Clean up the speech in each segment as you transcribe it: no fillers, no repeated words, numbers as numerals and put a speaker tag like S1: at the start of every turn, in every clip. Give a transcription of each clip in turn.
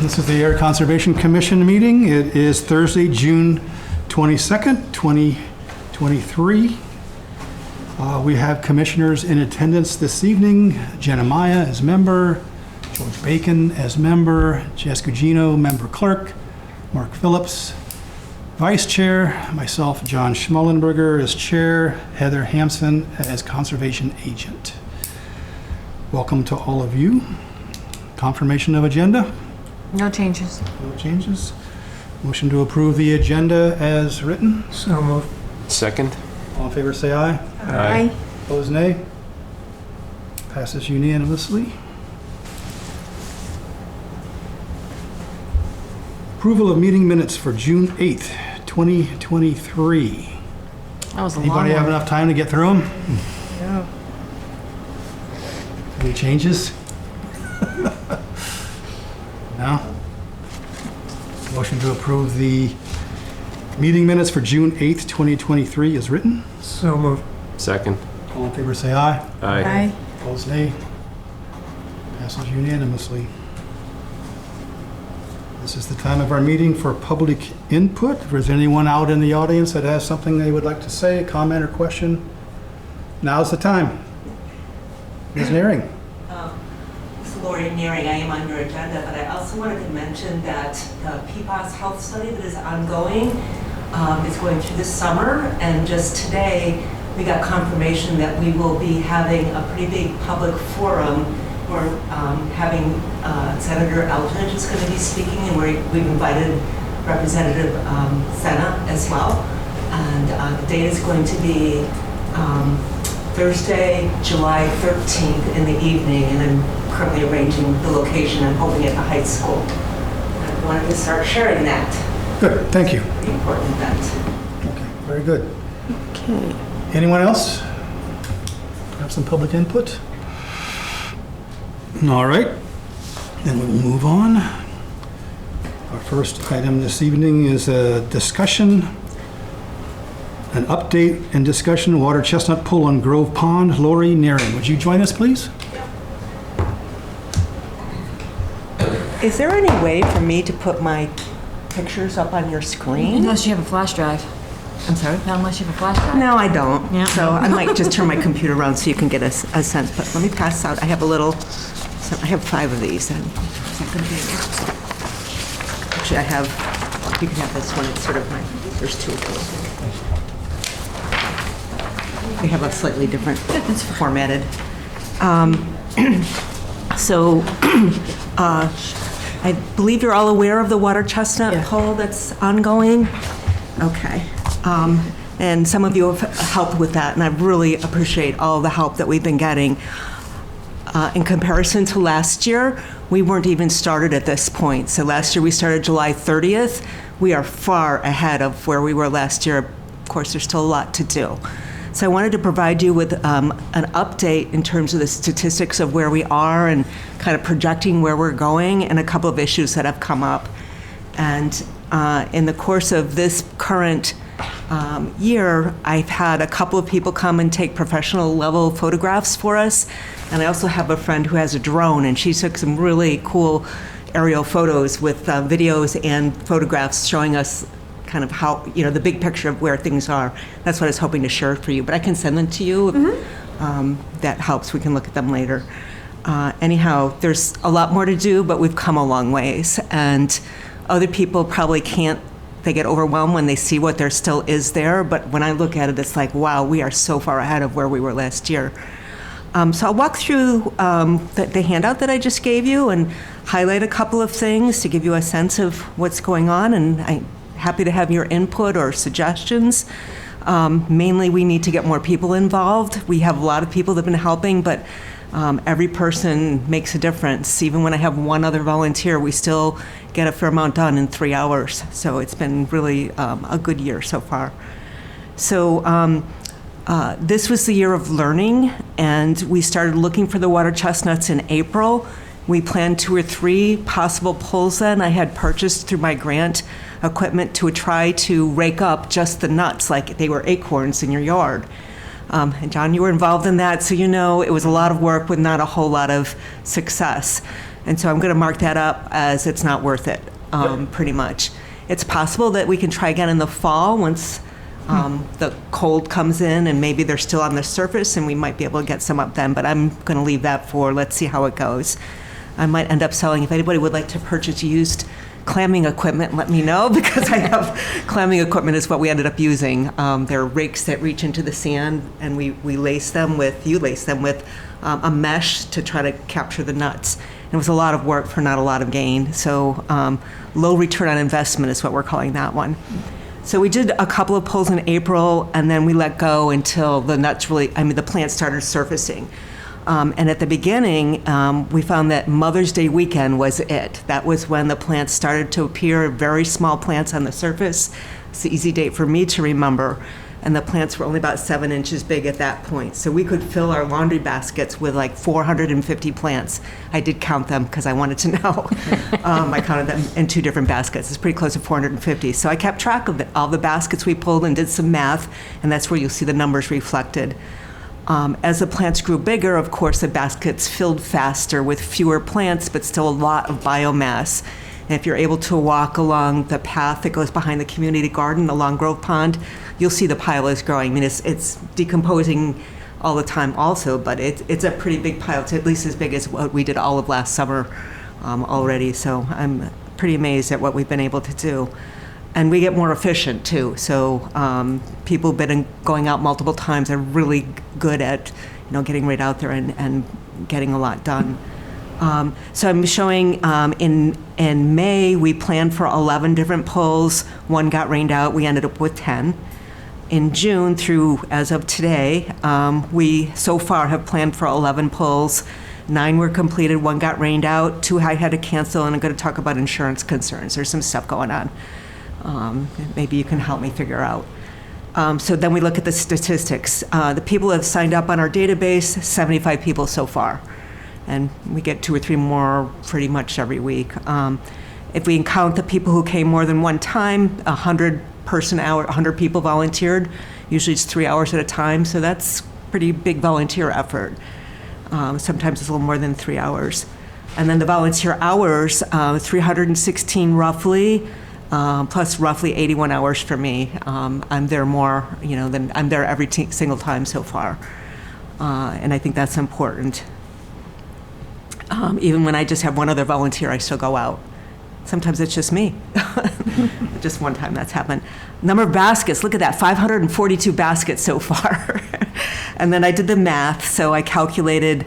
S1: This is the Air Conservation Commission meeting. It is Thursday, June 22nd, 2023. We have commissioners in attendance this evening. Jenna Maya as member, George Bacon as member, Jess Gugino, member clerk, Mark Phillips, vice chair, myself, John Schmullenberger as chair, Heather Hampson as conservation agent. Welcome to all of you. Confirmation of agenda?
S2: No changes.
S1: No changes. Motion to approve the agenda as written.
S3: So moved.
S4: Second.
S1: All in favor say aye.
S2: Aye.
S1: Opposed nay. Passes unanimously. Approval of meeting minutes for June 8th, 2023.
S2: That was a long
S1: Anybody
S2: one.
S1: have enough time to get through them?
S2: No.
S1: Any changes? No? Motion to approve the meeting minutes for June 8th, 2023 is written.
S3: So moved.
S4: Second.
S1: All in favor say aye.
S4: Aye.
S1: Opposed nay. Passes unanimously. This is the time of our meeting for public input. If there's anyone out in the audience that has something they would like to say, comment or question, now's the time. Ms. Nearing.
S5: This is Lori Nearing. I am on your agenda, but I also wanted to mention that the PFAS health study that is ongoing is going through this summer, and just today we got confirmation that we will be having a pretty big public forum. We're having Senator Eldridge is going to be speaking, and we've invited Representative Senna as well. And the date is going to be Thursday, July 13th in the evening, and I'm currently arranging the location. I'm hoping at the high school. I wanted to start sharing that.
S1: Good, thank you.
S5: Pretty important event.
S1: Okay, very good.
S2: Okay.
S1: Anyone else? Have some public input? All right, then we'll move on. Our first item this evening is a discussion, an update and discussion, water chestnut pull on Grove Pond. Lori Nearing, would you join us, please?
S5: Is there any way for me to put my pictures up on your screen?
S2: Unless you have a flash drive.
S5: I'm sorry?
S2: Not unless you have a flash drive.
S5: No, I don't.
S2: Yeah.
S5: So I might just turn my computer around so you can get a sense. But let me pass out. I have a little. So I have 5 of these. And is that going to be enough? Actually, I have. You can have this one. It's sort of my. There's 2 of those. They have a slightly different formatted. So I believe you're all aware of the water chestnut poll that's ongoing. Okay. And some of you have helped with that, and I really appreciate all the help that we've been getting. In comparison to last year, we weren't even started at this point. So last year we started July 30th. We are far ahead of where we were last year. Of course, there's still a lot to do. So I wanted to provide you with an update in terms of the statistics of where we are and kind of projecting where we're going, and a couple of issues that have come up. And in the course of this current year, I've had a couple of people come and take professional level photographs for us. And I also have a friend who has a drone, and she took some really cool aerial photos with videos and photographs showing us kind of how, the big picture of where things are. That's what I was hoping to share for you, but I can send them to you. That helps. We can look at them later. Anyhow, there's a lot more to do, but we've come a long ways. And other people probably can't. They get overwhelmed when they see what there still is there. But when I look at it, it's like, wow, we are so far ahead of where we were last year. So I'll walk through the handout that I just gave you and highlight a couple of things to give you a sense of what's going on. And I'm happy to have your input or suggestions. Mainly, we need to get more people involved. We have a lot of people that have been helping, but every person makes a difference. Even when I have one other volunteer, we still get a fair amount done in 3 hours. So it's been really a good year so far. So this was the year of learning, and we started looking for the water chestnuts in April. We planned 2 or 3 possible pulls then. I had purchased through my grant equipment to try to rake up just the nuts like they were acorns in your yard. And John, you were involved in that, so you know it was a lot of work with not a whole lot of success. And so I'm going to mark that up as it's not worth it, pretty much. It's possible that we can try again in the fall once the cold comes in and maybe they're still on the surface and we might be able to get some up then, but I'm going to leave that for let's see how it goes. I might end up selling, if anybody would like to purchase used clamming equipment, let me know, because I have clamming equipment is what we ended up using. They're rakes that reach into the sand, and you lace them with a mesh to try to capture the nuts. It was a lot of work for not a lot of gain. So low return on investment is what we're calling that one. So we did a couple of pulls in April, and then we let go until the plants started surfacing. And at the beginning, we found that Mother's Day weekend was it. That was when the plants started to appear, very small plants on the surface. It's the easy date for me to remember. And the plants were only about 7 inches big at that point. So we could fill our laundry baskets with like 450 plants. I did count them because I wanted to know. I counted them in 2 different baskets. It's pretty close to 450. So I kept track of all the baskets we pulled and did some math, and that's where you'll see the numbers reflected. As the plants grew bigger, of course, the baskets filled faster with fewer plants, but still a lot of biomass. And if you're able to walk along the path that goes behind the community garden along Grove Pond, you'll see the pile is growing. I mean, it's decomposing all the time also, but it's a pretty big pile. It's at least as big as what we did all of last summer already. So I'm pretty amazed at what we've been able to do. And we get more efficient too. So people who've been going out multiple times are really good at, getting right out there and getting a lot done. So I'm showing in May we planned for 11 different pulls. 1 got rained out. We ended up with 10. In June through as of today, we so far have planned for 11 pulls. 9 were completed. 1 got rained out. 2 I had to cancel, and I'm going to talk about insurance concerns. There's some stuff going on. Maybe you can help me figure out. So then we look at the statistics. The people who have signed up on our database, 75 people so far. And we get 2 or 3 more pretty much every week. If we count the people who came more than one time, 100 people volunteered. Usually it's 3 hours at a time, so that's pretty big volunteer effort. Sometimes it's a little more than 3 hours. And then the volunteer hours, 316 roughly, plus roughly 81 hours for me. I'm there more, than I'm there every single time so far. And I think that's important. Even when I just have one other volunteer, I still go out. Sometimes it's just me. Just one time that's happened. Number of baskets, look at that, 542 baskets so far. And then I did the math, so I calculated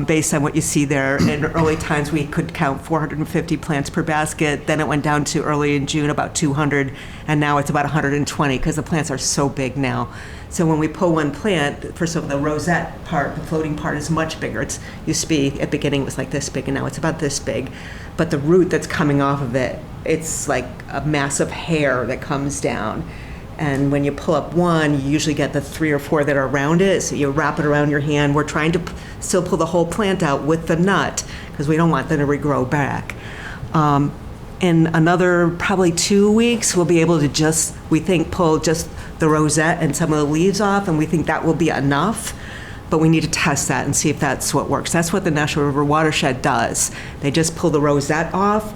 S5: based on what you see there. In early times, we could count 450 plants per basket. Then it went down to early in June about 200, and now it's about 120 because the plants are so big now. So when we pull one plant, first of all, the rosette part, the floating part, is much bigger. It used to be, at the beginning, it was like this big, and now it's about this big. But the root that's coming off of it, it's like a massive hair that comes down. And when you pull up one, you usually get the 3 or 4 that are around it. So you wrap it around your hand. We're trying to still pull the whole plant out with the nut because we don't want them to regrow back. In another probably 2 weeks, we'll be able to we think, pull just the rosette and some of the leaves off, and we think that will be enough. But we need to test that and see if that's what works. That's what the National River Watershed does. They just pull the rosette off,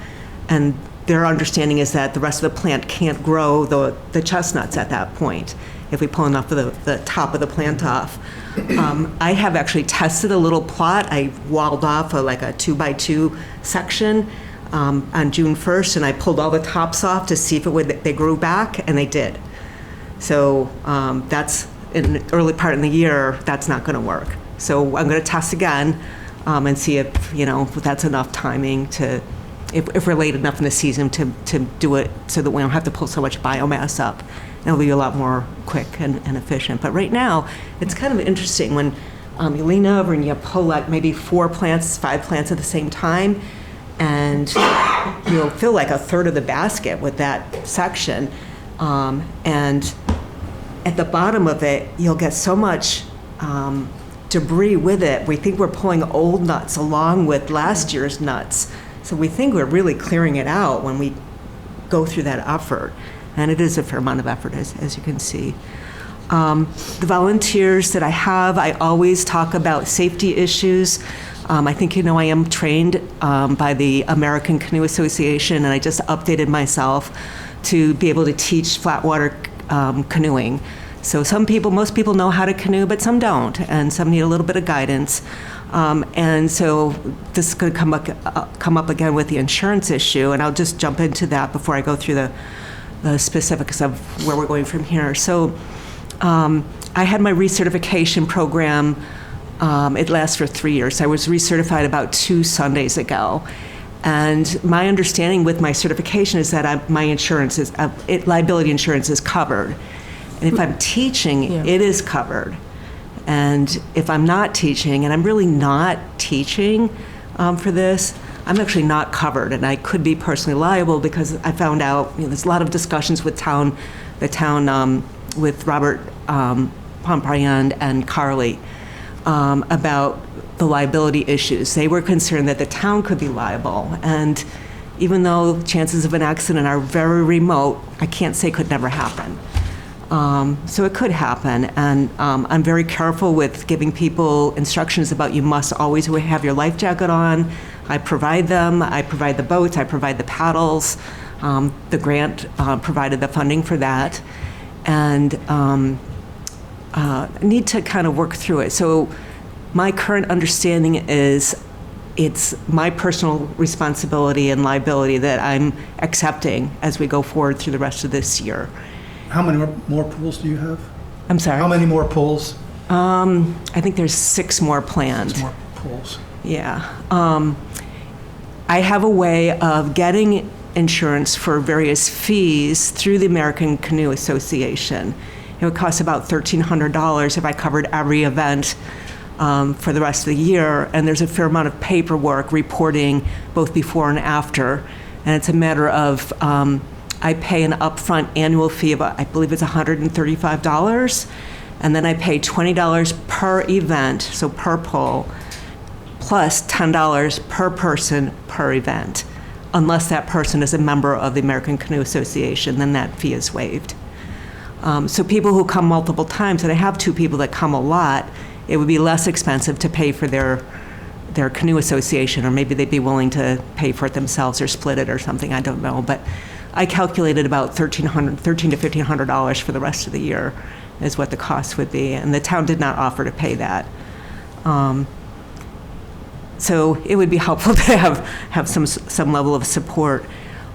S5: and their understanding is that the rest of the plant can't grow the chestnuts at that point if we pull enough of the top of the plant off. I have actually tested a little plot. I walled off a 2x2 section on June 1st, and I pulled all the tops off to see if they grew back, and they did. So that's in the early part of the year, that's not going to work. So I'm going to test again and see if that's enough timing to. If we're late enough in the season to do it so that we don't have to pull so much biomass up. It'll be a lot more quick and efficient. But right now, it's kind of interesting when you lean over and you pull maybe 4 plants, 5 plants at the same time, and you'll fill like a third of the basket with that section. And at the bottom of it, you'll get so much debris with it. We think we're pulling old nuts along with last year's nuts. So we think we're really clearing it out when we go through that effort. And it is a fair amount of effort, as you can see. The volunteers that I have, I always talk about safety issues. I think you know I am trained by the American Canoe Association, and I just updated myself to be able to teach flatwater canoeing. So most people know how to canoe, but some don't, and some need a little bit of guidance. And so this is going to come up again with the insurance issue, and I'll just jump into that before I go through the specifics of where we're going from here. So I had my recertification program. It lasts for 3 years. I was recertified about 2 Sundays ago. And my understanding with my certification is that my insurance is, liability insurance is covered. And if I'm teaching, it is covered. And if I'm not teaching, and I'm really not teaching for this, I'm actually not covered. And I could be personally liable because I found out, there's a lot of discussions with the town with Robert Pompriand and Carly about the liability issues. They were concerned that the town could be liable. And even though chances of an accident are very remote, I can't say could never happen. So it could happen, and I'm very careful with giving people instructions about you must always have your life jacket on. I provide them, I provide the boats, I provide the paddles. The grant provided the funding for that, and need to kind of work through it. So my current understanding is it's my personal responsibility and liability that I'm accepting as we go forward through the rest of this year.
S1: How many more pools do you have?
S5: I'm sorry?
S1: How many more pools?
S5: I think there's 6 more planned.
S1: 6 more pools.
S5: Yeah. I have a way of getting insurance for various fees through the American Canoe Association. It would cost about $1,300 if I covered every event for the rest of the year, and there's a fair amount of paperwork reporting both before and after, and it's a matter of I pay an upfront annual fee of, I believe it's $135, and then I pay $20 per event, so per pool, plus $10 per person per event. Unless that person is a member of the American Canoe Association, then that fee is waived. So people who come multiple times, and I have 2 people that come a lot, it would be less expensive to pay for their canoe association, or maybe they'd be willing to pay for it themselves or split it or something, I don't know. But I calculated about $1,300 to $1,500 for the rest of the year is what the cost would be, and the town did not offer to pay that. So it would be helpful to have some level of support.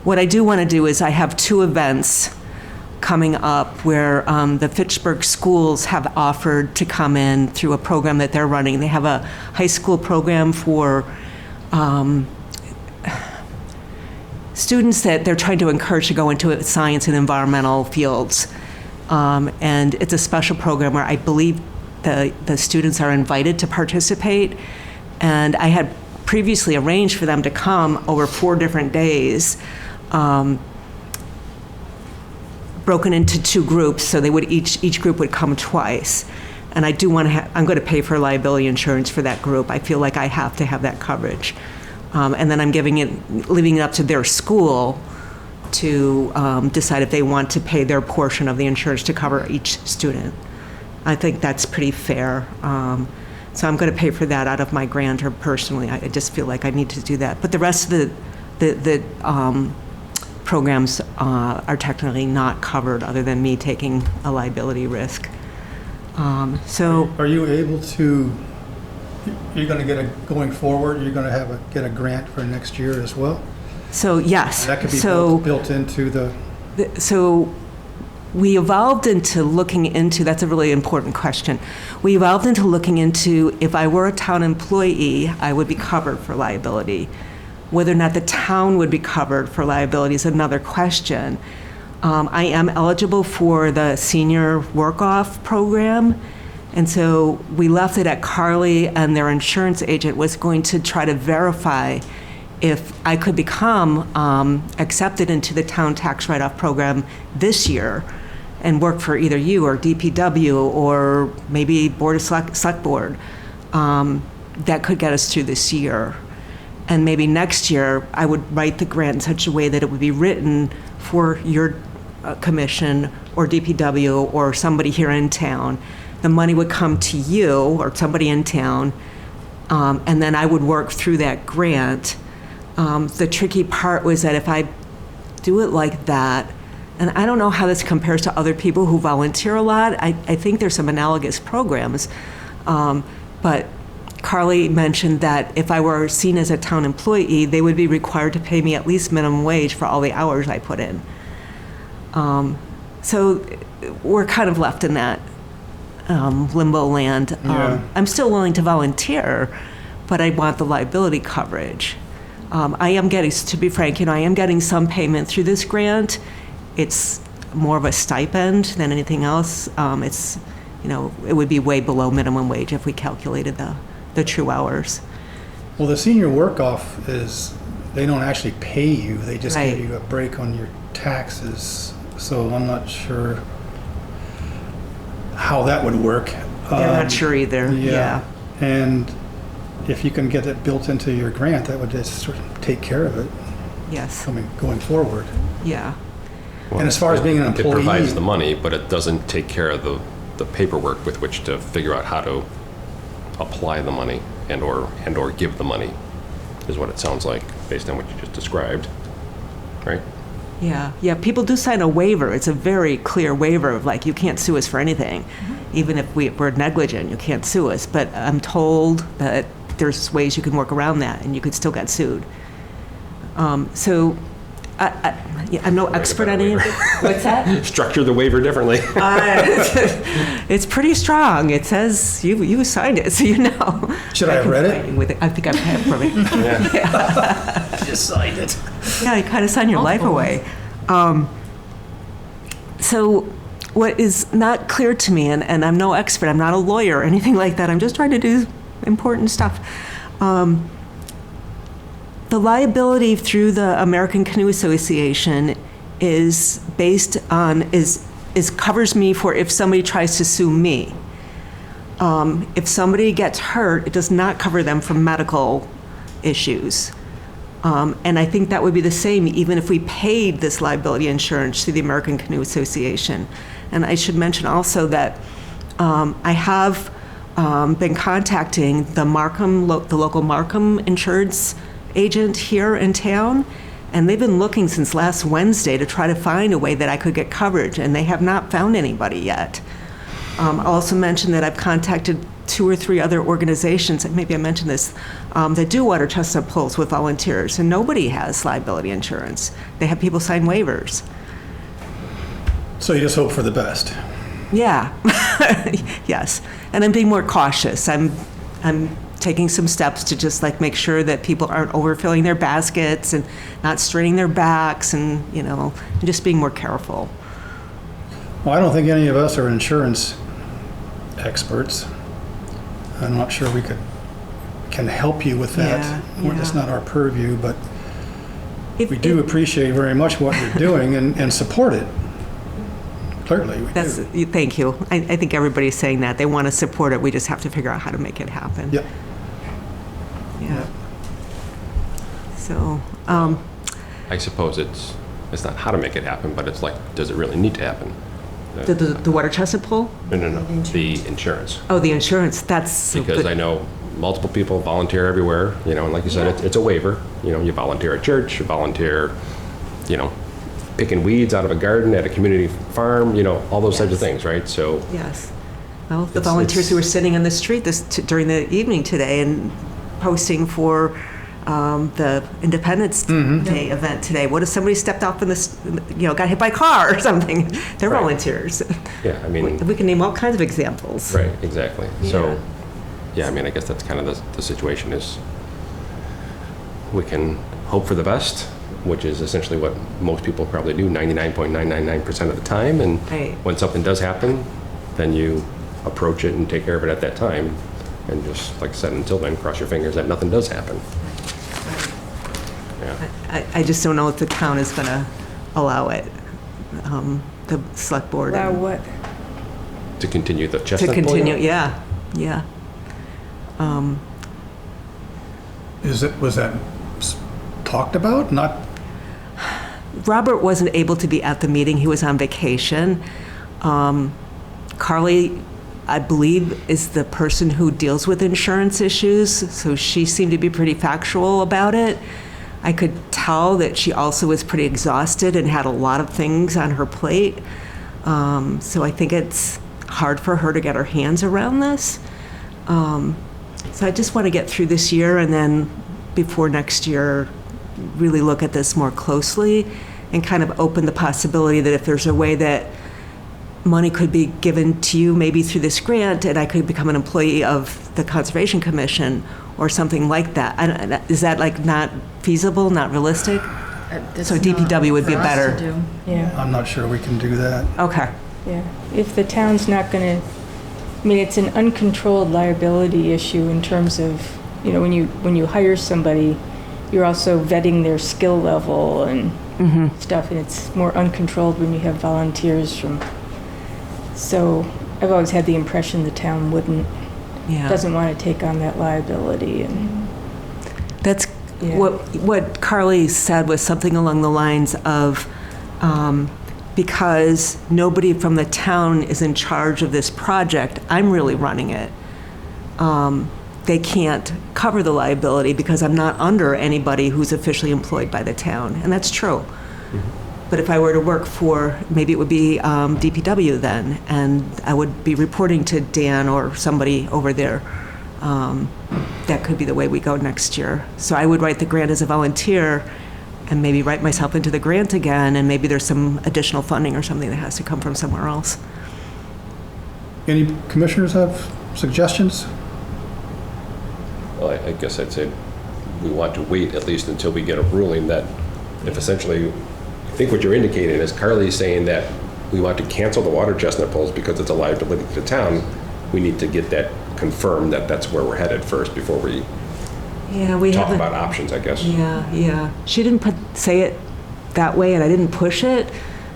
S5: What I do want to do is I have 2 events coming up where the Fitchburg schools have offered to come in through a program that they're running. They have a high school program for students that they're trying to encourage to go into science and environmental fields. And it's a special program where I believe the students are invited to participate. And I had previously arranged for them to come over 4 different days, broken into 2 groups, so they would each group would come twice. And I do want to I'm going to pay for liability insurance for that group. I feel like I have to have that coverage. And then I'm leaving it up to their school to decide if they want to pay their portion of the insurance to cover each student. I think that's pretty fair. So I'm going to pay for that out of my grant, or personally. I just feel like I need to do that. But the rest of the programs are technically not covered, other than me taking a liability risk. So
S1: are you able to? You're going to going forward. You're going to get a grant for next year as well.
S5: So yes.
S1: That could be built into the.
S5: So we evolved into looking into. That's a really important question. We evolved into looking into, if I were a town employee, I would be covered for liability. Whether or not the town would be covered for liability is another question. I am eligible for the senior work-off program, and so we left it at Carly, and their insurance agent was going to try to verify if I could become accepted into the town tax write-off program this year and work for either you or DPW or maybe Board of Select Board. That could get us through this year. And maybe next year, I would write the grant in such a way that it would be written for your commission or DPW or somebody here in town. The money would come to you or somebody in town, and then I would work through that grant. The tricky part was that if I do it like that, and I don't know how this compares to other people who volunteer a lot. I think there's some analogous programs, but Carly mentioned that if I were seen as a town employee, they would be required to pay me at least minimum wage for all the hours I put in. So we're kind of left in that limbo land.
S1: Yeah.
S5: I'm still willing to volunteer, but I want the liability coverage. I am getting, to be frank, I am getting some payment through this grant. It's more of a stipend than anything else. It's, it would be way below minimum wage if we calculated the true hours.
S1: Well, the senior work-off is, they don't actually pay you, they just
S5: Right.
S1: give you a break on your taxes. So I'm not sure how that would work.
S5: I'm not sure either. Yeah.
S1: And if you can get it built into your grant, that would just sort of take care of it
S5: Yes.
S1: going forward.
S5: Yeah.
S1: And as far as being an employee.
S3: It provides the money, but it doesn't take care of the paperwork with which to figure out how to apply the money and or give the money, is what it sounds like, based on what you just described, right?
S5: Yeah. Yeah. People do sign a waiver. It's a very clear waiver of like, you can't sue us for anything. Even if we're negligent, you can't sue us. But I'm told that there's ways you can work around that and you could still get sued. So I'm no expert on any of it. What's that?
S3: Structure the waiver differently.
S5: It's pretty strong. It says you signed it, so you know.
S1: Should I have read it?
S5: With it. I think I've had it from it.
S1: I just signed it.
S5: Yeah, you kind of sign your life away. So what is not clear to me, and I'm no expert, I'm not a lawyer or anything like that, I'm just trying to do important stuff. The liability through the American Canoe Association is based on, covers me for if somebody tries to sue me. If somebody gets hurt, it does not cover them for medical issues. And I think that would be the same even if we paid this liability insurance through the American Canoe Association. And I should mention also that I have been contacting the local Markham insurance agent here in town, and they've been looking since last Wednesday to try to find a way that I could get coverage, and they have not found anybody yet. I'll also mention that I've contacted 2 or 3 other organizations, and maybe I mentioned this, that do water chestnut pulls with volunteers, and nobody has liability insurance. They have people sign waivers.
S1: So you just hope for the best.
S5: Yeah, yes. And I'm being more cautious. I'm taking some steps to just like make sure that people aren't overfilling their baskets and not straining their backs and, just being more careful.
S1: Well, I don't think any of us are insurance experts. I'm not sure we can help you with that.
S5: Yeah.
S1: It's not our purview, but we do
S5: If-
S1: appreciate very much what you're doing and support it. Clearly, we do.
S5: Thank you. I think everybody's saying that. They want to support it. We just have to figure out how to make it happen.
S1: Yep.
S5: Yeah. So,
S3: I suppose it's not how to make it happen, but it's like, does it really need to happen?
S5: the water chestnut pull?
S3: No. The insurance.
S5: Oh, the insurance. That's
S3: Because I know multiple people volunteer everywhere, and like you said, it's a waiver. You volunteer at church, you volunteer, picking weeds out of a garden at a community farm, all those types of things, right? So
S5: Yes. Well, the
S3: It's-
S5: volunteers
S3: it's-
S5: who were sitting on the street during the evening today and posting for the Independence Day event today. What if somebody stepped off in this, got hit by a car or something? They're
S3: Right.
S5: volunteers.
S3: yeah, I mean,
S5: We can name all kinds of examples.
S3: right, exactly.
S5: Yeah.
S3: So, yeah, I mean, I guess that's kind of the situation is we can hope for the best, which is essentially what most people probably do 99.999% of the time. And
S5: Right.
S3: when something does happen, then you approach it and take care of it at that time. And just, like I said, until then, cross your fingers that nothing does happen. Yeah.
S5: I just don't know if the town is going to allow it, the select board.
S2: Wow,
S5: and-
S2: what?
S3: To continue the
S5: To
S3: chestnut
S5: continue,
S3: boil?
S5: yeah.
S1: Was that talked about? Not.
S5: Robert wasn't able to be at the meeting. He was on vacation. Carly I believe, is the person who deals with insurance issues, so she seemed to be pretty factual about it. I could tell that she also was pretty exhausted and had a lot of things on her plate. So I think it's hard for her to get her hands around this. So I just want to get through this year, and then before next year, really look at this more closely and kind of open the possibility that if there's a way that money could be given to you, maybe through this grant, and I could become an employee of the Conservation Commission or something like that. Is that like not feasible, not realistic? So DPW would be better.
S2: Yeah,
S1: I'm not sure we can do that.
S5: Okay.
S4: Yeah, if the town's not going to, I mean, it's an uncontrolled liability issue in terms of, you know, when you hire somebody, you're also vetting their skill level and stuff, and it's more uncontrolled when you have volunteers from. So I've always had the impression the town doesn't want to take on that liability, and
S5: That's
S4: Yeah.
S5: what Carly said was something along the lines of, because nobody from the town is in charge of this project, I'm really running it. They can't cover the liability because I'm not under anybody who's officially employed by the town, and that's true. But if I were to work for, maybe it would be DPW then, and I would be reporting to Dan or somebody over there. That could be the way we go next year. So I would write the grant as a volunteer and maybe write myself into the grant again, and maybe there's some additional funding or something that has to come from somewhere else.
S1: Any commissioners have suggestions?
S3: Well, I guess I'd say we want to wait at least until we get a ruling that, if essentially, I think what you're indicating is Carly's saying that we want to cancel the water chestnut poles because it's a liability to the town. We need to get that confirmed that that's where we're headed first before we
S5: We
S3: talk
S5: haven't.
S3: about options, I guess.
S5: Yeah. She didn't say it that way, and I didn't push it,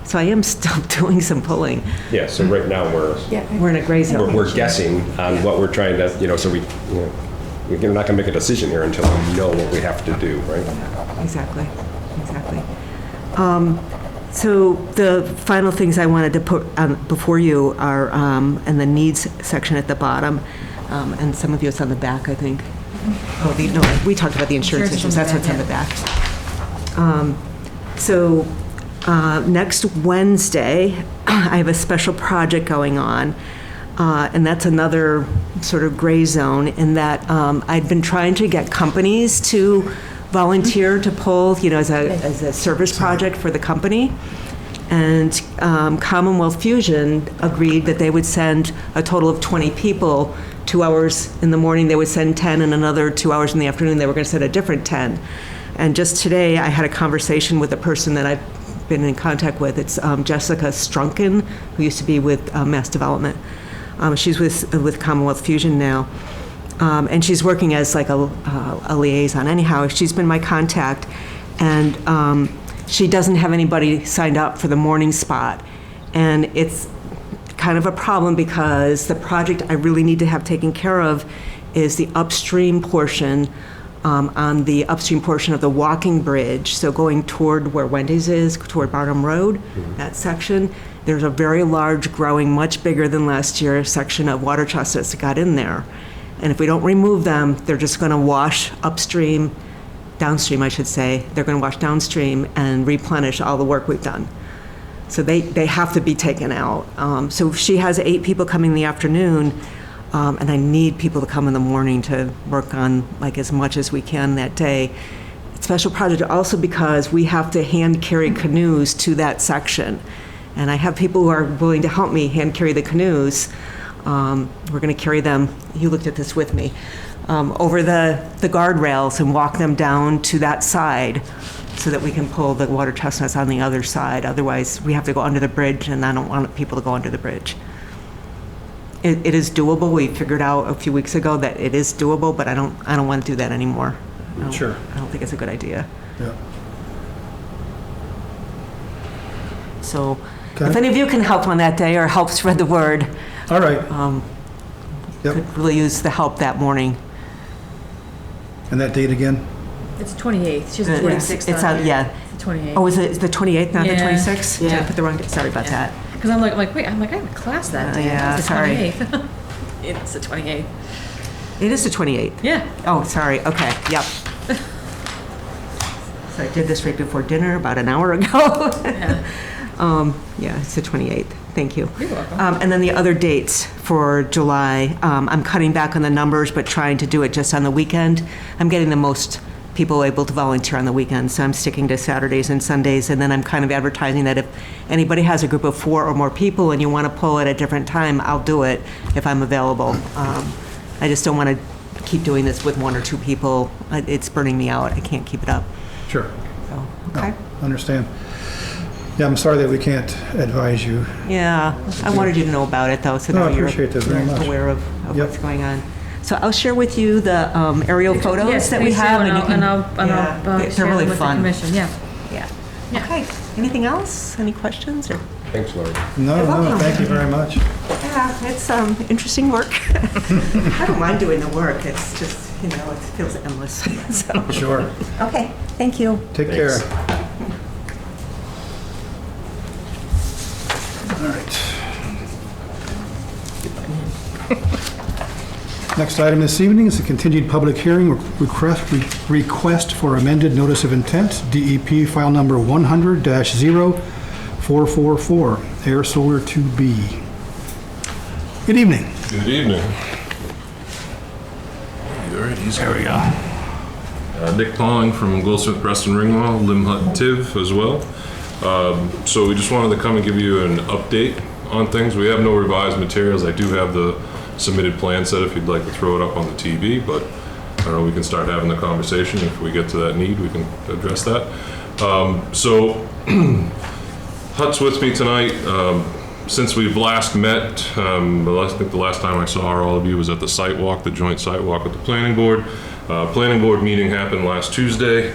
S5: so I am still doing some pulling.
S3: Yeah, so right now we're
S5: We're in a gray zone.
S3: we're guessing on what we're trying to, so we're not gonna make a decision here until we know what we have to do, right?
S5: Exactly. So the final things I wanted to put before you are in the needs section at the bottom, and some of you, it's on the back, I think. Oh, no, we talked about the insurance issues, that's what's on the back. So next Wednesday, I have a special project going on, and that's another sort of gray zone in that I'd been trying to get companies to volunteer to pull, as a service project for the company. And Commonwealth Fusion agreed that they would send a total of 20 people. 2 hours in the morning, they would send 10, and another 2 hours in the afternoon, they were going to send a different 10. And just today, I had a conversation with a person that I've been in contact with. It's Jessica Strunken, who used to be with Mass Development. She's with Commonwealth Fusion now. And she's working as like a liaison. Anyhow, she's been my contact, and she doesn't have anybody signed up for the morning spot. And it's kind of a problem because the project I really need to have taken care of is the upstream portion, on the upstream portion of the walking bridge. So going toward where Wendy's is, toward Barnum Road, that section, there's a very large, growing, much bigger than last year, section of water chestnuts that got in there. And if we don't remove them, they're just going to wash downstream, I should say. They're going to wash downstream and replenish all the work we've done. So they have to be taken out. So she has 8 people coming in the afternoon, and I need people to come in the morning to work on like as much as we can that day. Special project also because we have to hand carry canoes to that section. And I have people who are willing to help me hand carry the canoes. We're going to carry them, you looked at this with me, over the guardrails and walk them down to that side so that we can pull the water chestnuts on the other side. Otherwise, we have to go under the bridge, and I don't want people to go under the bridge. It is doable. We figured out a few weeks ago that it is doable, but I don't want to do that anymore.
S1: Sure.
S5: I don't think it's a good idea.
S1: Yeah.
S5: So
S1: Okay.
S5: if any of you can help on that day or help spread the word,
S1: All right. Yep.
S5: could really use the help that morning.
S1: And that date again?
S2: It's 28th. She's the
S5: Yes,
S2: 26th
S5: it's
S2: on
S5: on,
S2: here.
S5: yeah.
S2: It's the 28th.
S5: Oh, is it the 28th, not the
S2: Yeah.
S5: 26th? Did I
S2: Yeah.
S5: put the wrong, sorry about that.
S2: Because I'm like, wait, I have a class that day.
S5: Yeah,
S2: It's the
S5: sorry.
S2: 28th. It's the 28th.
S5: It is the 28th.
S2: Yeah.
S5: Oh, sorry. Okay, yep. So I did this right before dinner about an hour ago.
S2: Yeah.
S5: Yeah, it's the 28th. Thank you.
S2: You're welcome.
S5: And then the other dates for July, I'm cutting back on the numbers, but trying to do it just on the weekend. I'm getting the most people able to volunteer on the weekend, so I'm sticking to Saturdays and Sundays, and then I'm kind of advertising that if anybody has a group of 4 or more people and you want to pull at a different time, I'll do it if I'm available. I just don't want to keep doing this with 1 or 2 people. It's burning me out. I can't keep it up.
S1: Sure.
S5: So, okay.
S1: Understand. Yeah, I'm sorry that we can't advise you.
S5: Yeah, I wanted you to know about it, though, so
S1: No, I
S5: that you're
S1: appreciate that very much.
S5: aware of
S1: Yep.
S5: what's going on. So I'll share with you the aerial photos
S2: Yes,
S5: that we
S2: please do,
S5: have.
S2: and
S5: you
S2: I'll,
S5: can-
S2: and I'll, and
S5: yeah,
S2: I'll
S5: they're
S2: share
S5: really
S2: them with the
S5: fun.
S2: commission. Yeah.
S5: Yeah.
S2: Yeah.
S5: Okay. Anything else? Any questions? Or?
S3: Thanks, Lori.
S1: No,
S5: welcome.
S1: thank you very much.
S5: Yeah, it's interesting work. I don't mind doing the work. It's just, it feels endless. So.
S1: Sure.
S5: Okay, thank you.
S1: Take care. All right. Next item this evening is a continued public hearing request for amended notice of intent, DEP file number 100-0444, Air Solar 2B. Good evening.
S6: Good evening. There we go. Nick Pauling from Goldsmith Preston Ringwall, Limhut Tiv as well. So we just wanted to come and give you an update on things. We have no revised materials. I do have the submitted plan set if you'd like to throw it up on the TV, but I don't know, we can start having the conversation. If we get to that need, we can address that. So Hut's with me tonight. Since we've last met, I think the last time I saw all of you was at the site walk, the joint site walk with the planning board. Planning board meeting happened last Tuesday.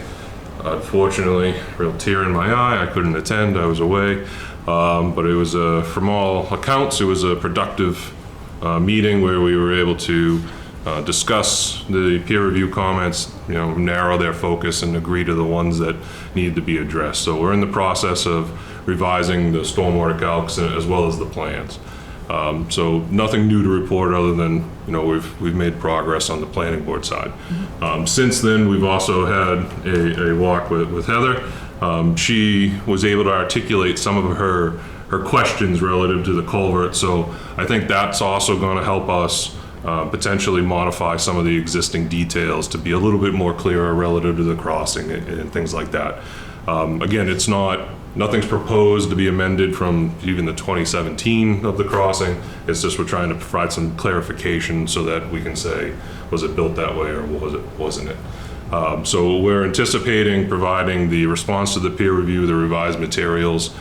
S6: Unfortunately, real tear in my eye, I couldn't attend, I was away. But it was, from all accounts, it was a productive meeting where we were able to discuss the peer review comments, narrow their focus and agree to the ones that needed to be addressed. So we're in the process of revising the stormwater calcs as well as the plans. So nothing new to report other than, we've made progress on the planning board side. Since then, we've also had a walk with Heather. She was able to articulate some of her questions relative to the culvert. So I think that's also going to help us potentially modify some of the existing details to be a little bit more clearer relative to the crossing and things like that. Again, nothing's proposed to be amended from even the 2017 of the crossing. It's just we're trying to provide some clarification so that we can say, was it built that way or wasn't it? So we're anticipating providing the response to the peer review, the revised materials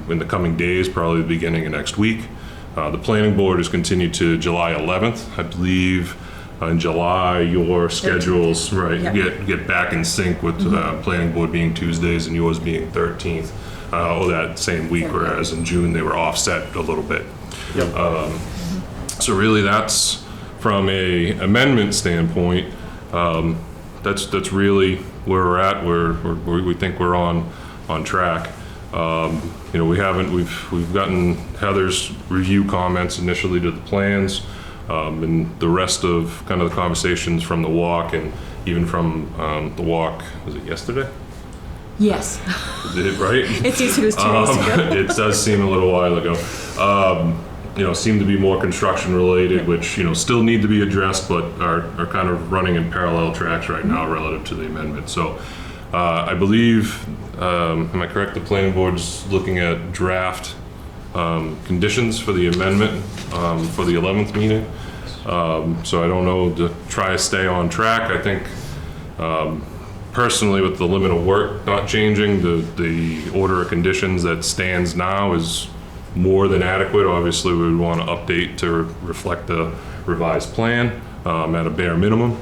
S6: in the coming days, probably the beginning of next week. The planning board has continued to July 11th. I believe in July your schedules get back in sync with planning board being Tuesdays and yours being 13th that same week, whereas in June they were offset a little bit. So really that's from a amendment standpoint, that's really where we're at. We think we're on track. We've gotten Heather's review comments initially to the plans, and the rest of kind of the conversations from the walk and even from the walk, was it yesterday?
S2: Yes.
S6: Did it right?
S2: It seems it was 2 days ago.
S6: It does seem a little while ago. Seem to be more construction related, which, still need to be addressed, but are kind of running in parallel tracks right now relative to the amendment. So I believe, am I correct, the planning board's looking at draft conditions for the amendment for the 11th meeting. So I don't know, to try to stay on track. I think personally, with the limit of work not changing, the order of conditions that stands now is more than adequate. Obviously, we would want to update to reflect the revised plan at a bare minimum.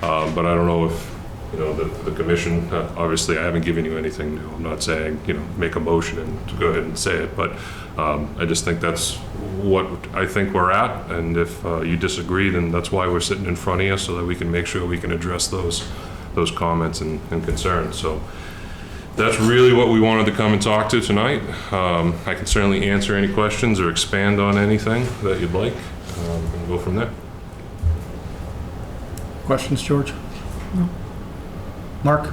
S6: But I don't know if, the commission, obviously I haven't given you anything new. I'm not saying, make a motion and to go ahead and say it, but I just think that's what I think we're at. And if you disagree, then that's why we're sitting in front of you, so that we can make sure we can address those comments and concerns. So that's really what we wanted to come and talk to tonight. I can certainly answer any questions or expand on anything that you'd like, and go from there.
S1: Questions, George? No. Mark?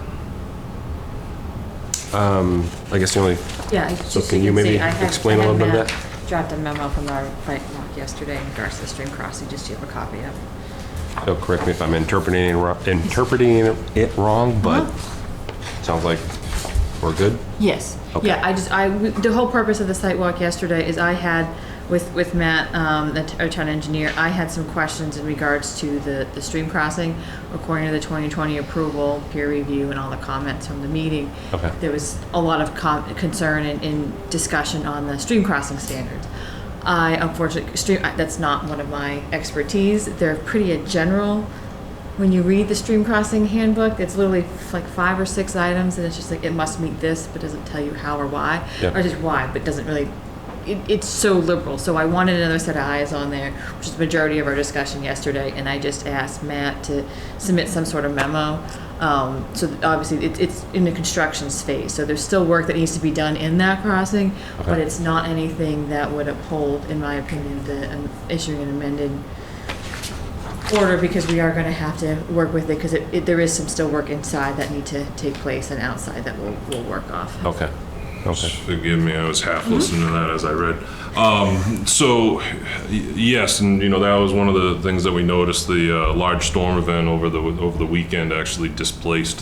S3: I guess the only,
S2: Yeah.
S3: so can you maybe explain a little bit of that?
S2: Dropped a memo from our fight walk yesterday in regards to the stream crossing, just so you have a copy of.
S3: So correct me if I'm interpreting it wrong, but sounds like we're good?
S2: Yes.
S3: Okay.
S2: Yeah, the whole purpose of the site walk yesterday is I had, with Matt, our town engineer, I had some questions in regards to the stream crossing. According to the 2020 approval, peer review, and all the comments from the meeting,
S3: Okay.
S2: there was a lot of concern and discussion on the stream crossing standards. I unfortunately, that's not one of my expertise. They're pretty general. When you read the stream crossing handbook, it's literally like 5 or 6 items, and it's just like, it must meet this, but doesn't tell you how or why,
S3: Yep.
S2: or just why, but doesn't really, it's so liberal. So I wanted another set of eyes on there, which is the majority of our discussion yesterday, and I just asked Matt to submit some sort of memo. So that obviously it's in the construction phase, so there's still work that needs to be done in that crossing, but
S3: Okay.
S2: it's not anything that would uphold, in my opinion, the issuing an amended order, because we are going to have to work with it, because there is some still work inside that need to take place and outside that we'll work off.
S3: Okay. Okay.
S6: Forgive me, I was half listening to that as I read. So, yes, and that was one of the things that we noticed. The large storm event over the weekend actually displaced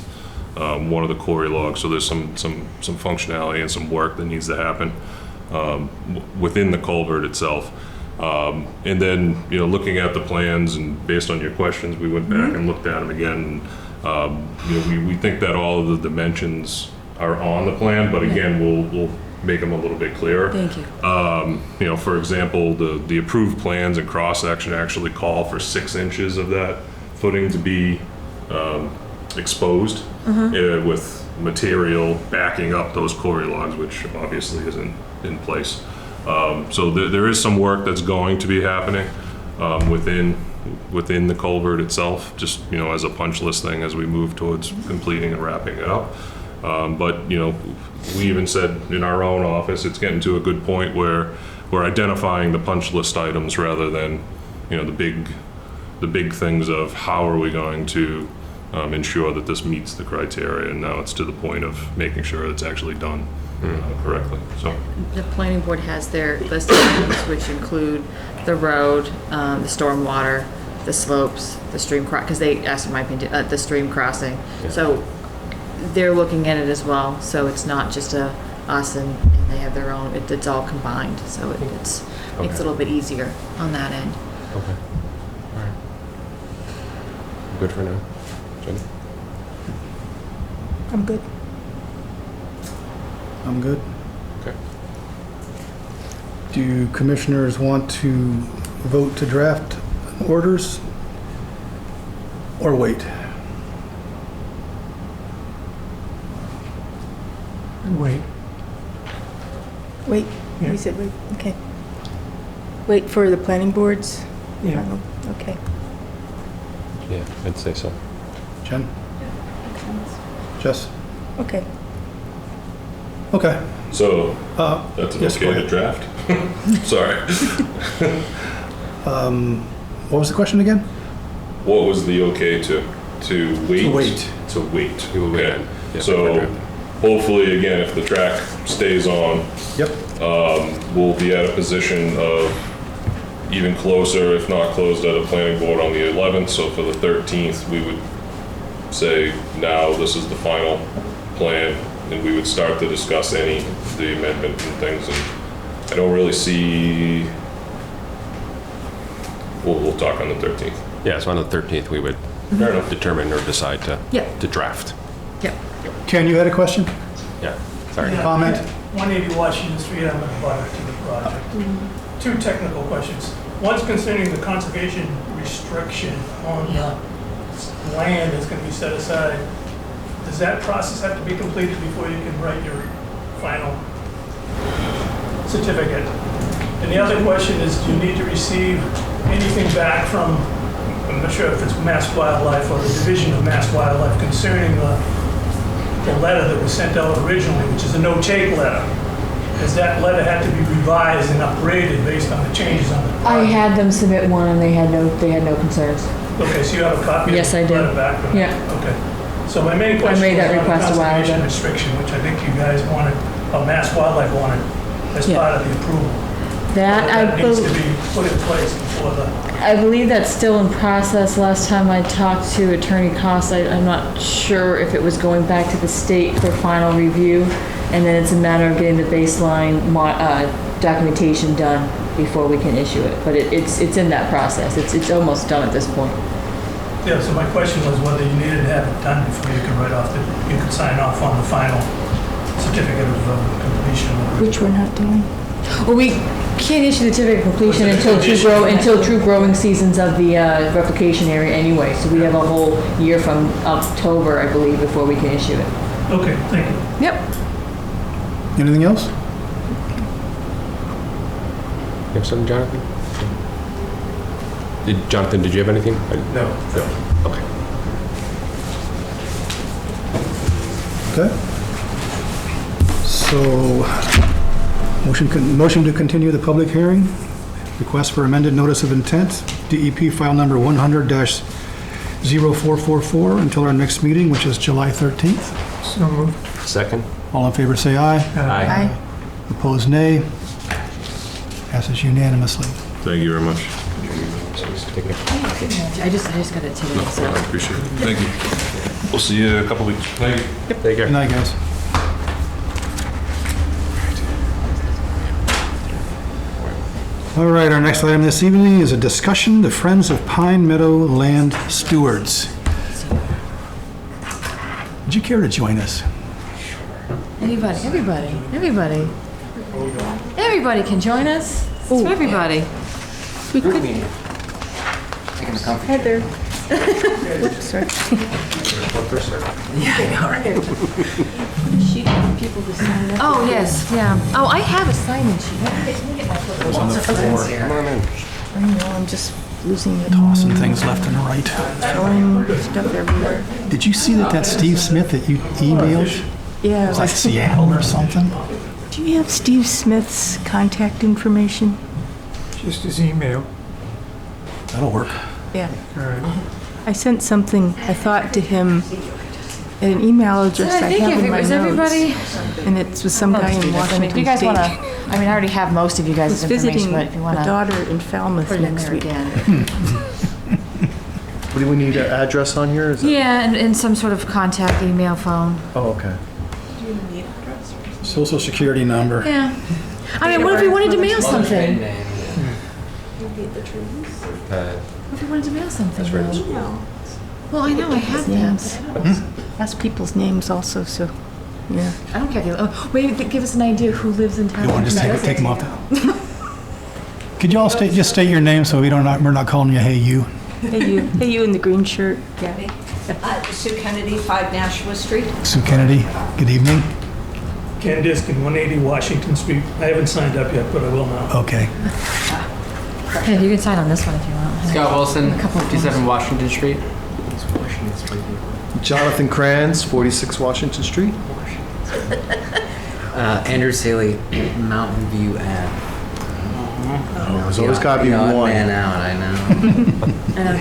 S6: one of the quarry logs. So there's some functionality and some work that needs to happen within the culvert itself. And then, looking at the plans and based on your questions, we went back and looked at them again. We think that all of the dimensions are on the plan, but again, we'll make them a little bit clearer.
S2: Thank you.
S6: For example, the approved plans and cross-section actually call for 6 inches of that footing to be exposed with material backing up those quarry logs, which obviously isn't in place. So there is some work that's going to be happening within the culvert itself, just as a punch list thing as we move towards completing and wrapping it up. But we even said in our own office, it's getting to a good point where we're identifying the punch list items rather than the big things of how are we going to ensure that this meets the criteria. And now it's to the point of making sure it's actually done correctly. So
S2: The planning board has their list of items, which include the road, the stormwater, the slopes, the stream because they asked, in my opinion, the stream crossing.
S3: Yeah.
S2: So they're looking at it as well. So it's not just us and they have their own. It's all combined. So makes it a little bit easier on that end.
S3: Okay. All right. Good for now. Jenny?
S4: I'm good.
S1: I'm good.
S3: Okay.
S1: Do commissioners want to vote to draft orders or wait?
S7: Wait.
S4: Wait,
S7: Yeah.
S4: you said wait, okay. Wait for the planning boards?
S7: Yeah.
S4: Final? Okay.
S3: Yeah, I'd say so.
S1: Jen? Jess?
S4: Okay.
S1: Okay.
S6: So that's an
S1: yes, go
S6: okay to
S1: ahead.
S6: draft? Sorry.
S1: What was the question again?
S6: What was the okay to wait?
S1: To wait.
S6: To wait.
S3: We will wait.
S6: Okay.
S3: Yeah,
S6: So
S3: draft.
S6: hopefully, again, if the track stays on,
S1: Yep.
S6: we'll be at a position of even closer, if not closed at a planning board on the 11th. So for the 13th, we would say, now this is the final plan, and we would start to discuss the amendment and things. And I don't really see, we'll talk on the 13th.
S3: Yeah, so on the 13th, we would
S6: Fair enough.
S3: determine or decide to
S2: Yep.
S3: to draft.
S2: Yep.
S1: Ken, you had a question?
S3: Yeah, sorry.
S7: Yeah.
S1: Comment?
S7: 180 Washington Street, I'm a butter to the project. Two technical questions. One's concerning the conservation restriction on the land that's going to be set aside. Does that process have to be completed before you can write your final certificate? And the other question is, do you need to receive anything back from, I'm not sure if it's Mass Wildlife or the Division of Mass Wildlife concerning the the letter that was sent out originally, which is a no-take letter, has that letter had to be revised and upgraded based on the changes on the
S2: I
S7: project?
S2: had them submit one and they had no concerns.
S7: Okay, so you have a copy of
S2: Yes, I
S7: the
S2: do.
S7: letter back? from
S2: Yeah.
S7: that? Okay. So my main question
S2: made
S7: was
S2: that
S7: on the
S2: request a while
S7: conservation
S2: ago.
S7: restriction, which I think you guys wanted, Mass Wildlife wanted as
S2: Yeah.
S7: part of the approval.
S2: That,
S7: That needs to be put in place before the,
S2: I believe that's still in process. Last time I talked to Attorney Cost, I'm not sure if it was going back to the state for final review. And then it's a matter of getting the baseline documentation done before we can issue it. But it's in that process. It's almost done at this point.
S7: yeah, so my question was whether you needed to have it done before you could write off you could sign off on the final certificate of completion.
S4: Which we're not doing.
S2: Well, we can't issue the certificate of completion until true growing seasons of the replication area anyway. So we have a whole year from October, I believe, before we can issue it.
S7: Okay, thank you.
S2: Yep.
S1: Anything else?
S3: You have something, Jonathan? Jonathan, did you have anything?
S8: No.
S3: Okay.
S1: Okay. So, motion to continue the public hearing. Request for amended notice of intent, DEP file number 100-0444 until our next meeting, which is July 13th.
S8: So moved.
S3: Second?
S1: All in favor, say aye.
S3: Aye.
S1: Opposed, nay. Passes unanimously.
S6: Thank you very much.
S2: I just got it today.
S6: I
S2: So.
S6: appreciate it. Thank you. We'll see you in a couple weeks. Thank you.
S3: Take care.
S1: Good night, guys. All right, our next item this evening is a discussion, the Friends of Pine Meadow Land Stewards. Would you care to join us?
S2: Everybody can join us. It's for everybody.
S4: We could. Heather. Whoops, sorry. Sheet for people to sign up.
S2: Oh, yes, yeah. Oh, I have a sign-in sheet.
S3: Come on in.
S4: I know, I'm just losing it.
S1: Tossing things left and right.
S4: Throwing stuff everywhere.
S1: Did you see that Steve Smith that you emailed?
S4: Yeah.
S1: Was like Seattle or something?
S4: Do you have Steve Smith's contact information?
S8: Just his email.
S1: That'll work.
S4: Yeah.
S8: All right.
S4: I sent something, I thought, to him at an email address I have in my
S2: Is
S4: notes.
S2: everybody?
S4: And it was some guy in Washington
S2: Do you guys
S4: State.
S2: want to, I mean, I already have most of you guys'
S4: He's
S2: information,
S4: visiting
S2: but if you want
S4: a
S2: to
S4: daughter in Falmouth
S2: put it in
S4: next
S2: there
S4: week.
S2: again.
S9: What do we need, an address on here? Is it?
S2: Yeah, and some sort of contact, email, phone.
S9: Oh, okay.
S1: Social security number.
S2: Yeah. I mean, what if we wanted to mail something? What if we wanted to mail something? though? Well, I know, I have
S4: Names.
S2: that.
S4: Ask people's names also, so, yeah.
S2: I don't care. Wait, give us an idea who lives in town.
S1: You want to just take them off? Could you all just state your name so we're not calling you Hey You?
S4: Hey, you in the green shirt. Yeah.
S10: Sue Kennedy, 5 Nashua Street.
S1: Sue Kennedy, good evening.
S7: Ken Diskin, 180 Washington Street. I haven't signed up yet, but I will now.
S1: Okay.
S2: Yeah, you can sign on this one if you want.
S11: Scott Wilson,
S2: A couple of
S11: 57 Washington Street.
S9: Jonathan Kranz, 46 Washington Street.
S11: Andrew Saley, Mountain View Ave.
S9: There's always got to be
S11: The odd
S9: one.
S11: man out, I know.
S2: And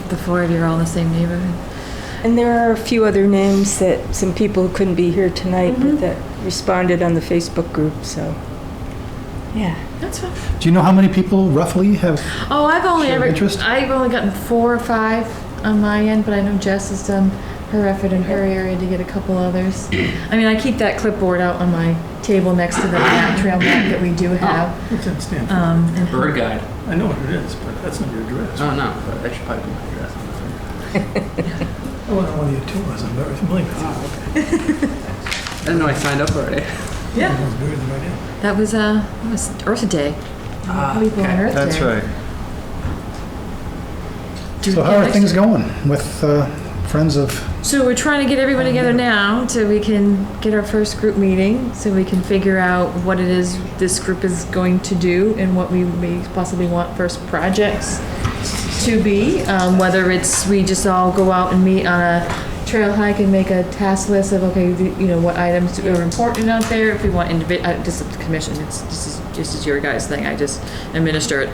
S2: the four of you are all in the same neighborhood.
S4: And there are a few other names that some people who couldn't be here tonight, but that responded on the Facebook group, so, yeah.
S2: That's fine.
S1: Do you know how many people roughly have?
S2: Oh, I've only
S1: Show interest?
S2: I've only gotten 4 or 5 on my end, but I know Jess has done her effort in her area to get a couple others. I mean, I keep that clipboard out on my table next to the map, trail map that we do have.
S7: What's that stand for?
S2: And
S11: Bird guide.
S7: I know what it is, but that's not your address.
S11: Oh, no, but that should probably be my address.
S7: I went on one of your tours. I'm very familiar with it.
S11: I didn't know I signed up already.
S2: yeah,
S7: I was buried right in.
S2: that was Earth Day. People on Earth
S9: That's
S2: Day.
S9: right.
S1: So how are things going with Friends of?
S2: So we're trying to get everybody together now so we can get our first group meeting, so we can figure out what it is this group is going to do and what we may possibly want first projects to be. Whether it's we just all go out and meet on a trail hike and make a task list of, okay, what items are important out there. If we want just the commission, this is your guys' thing. I just administer it.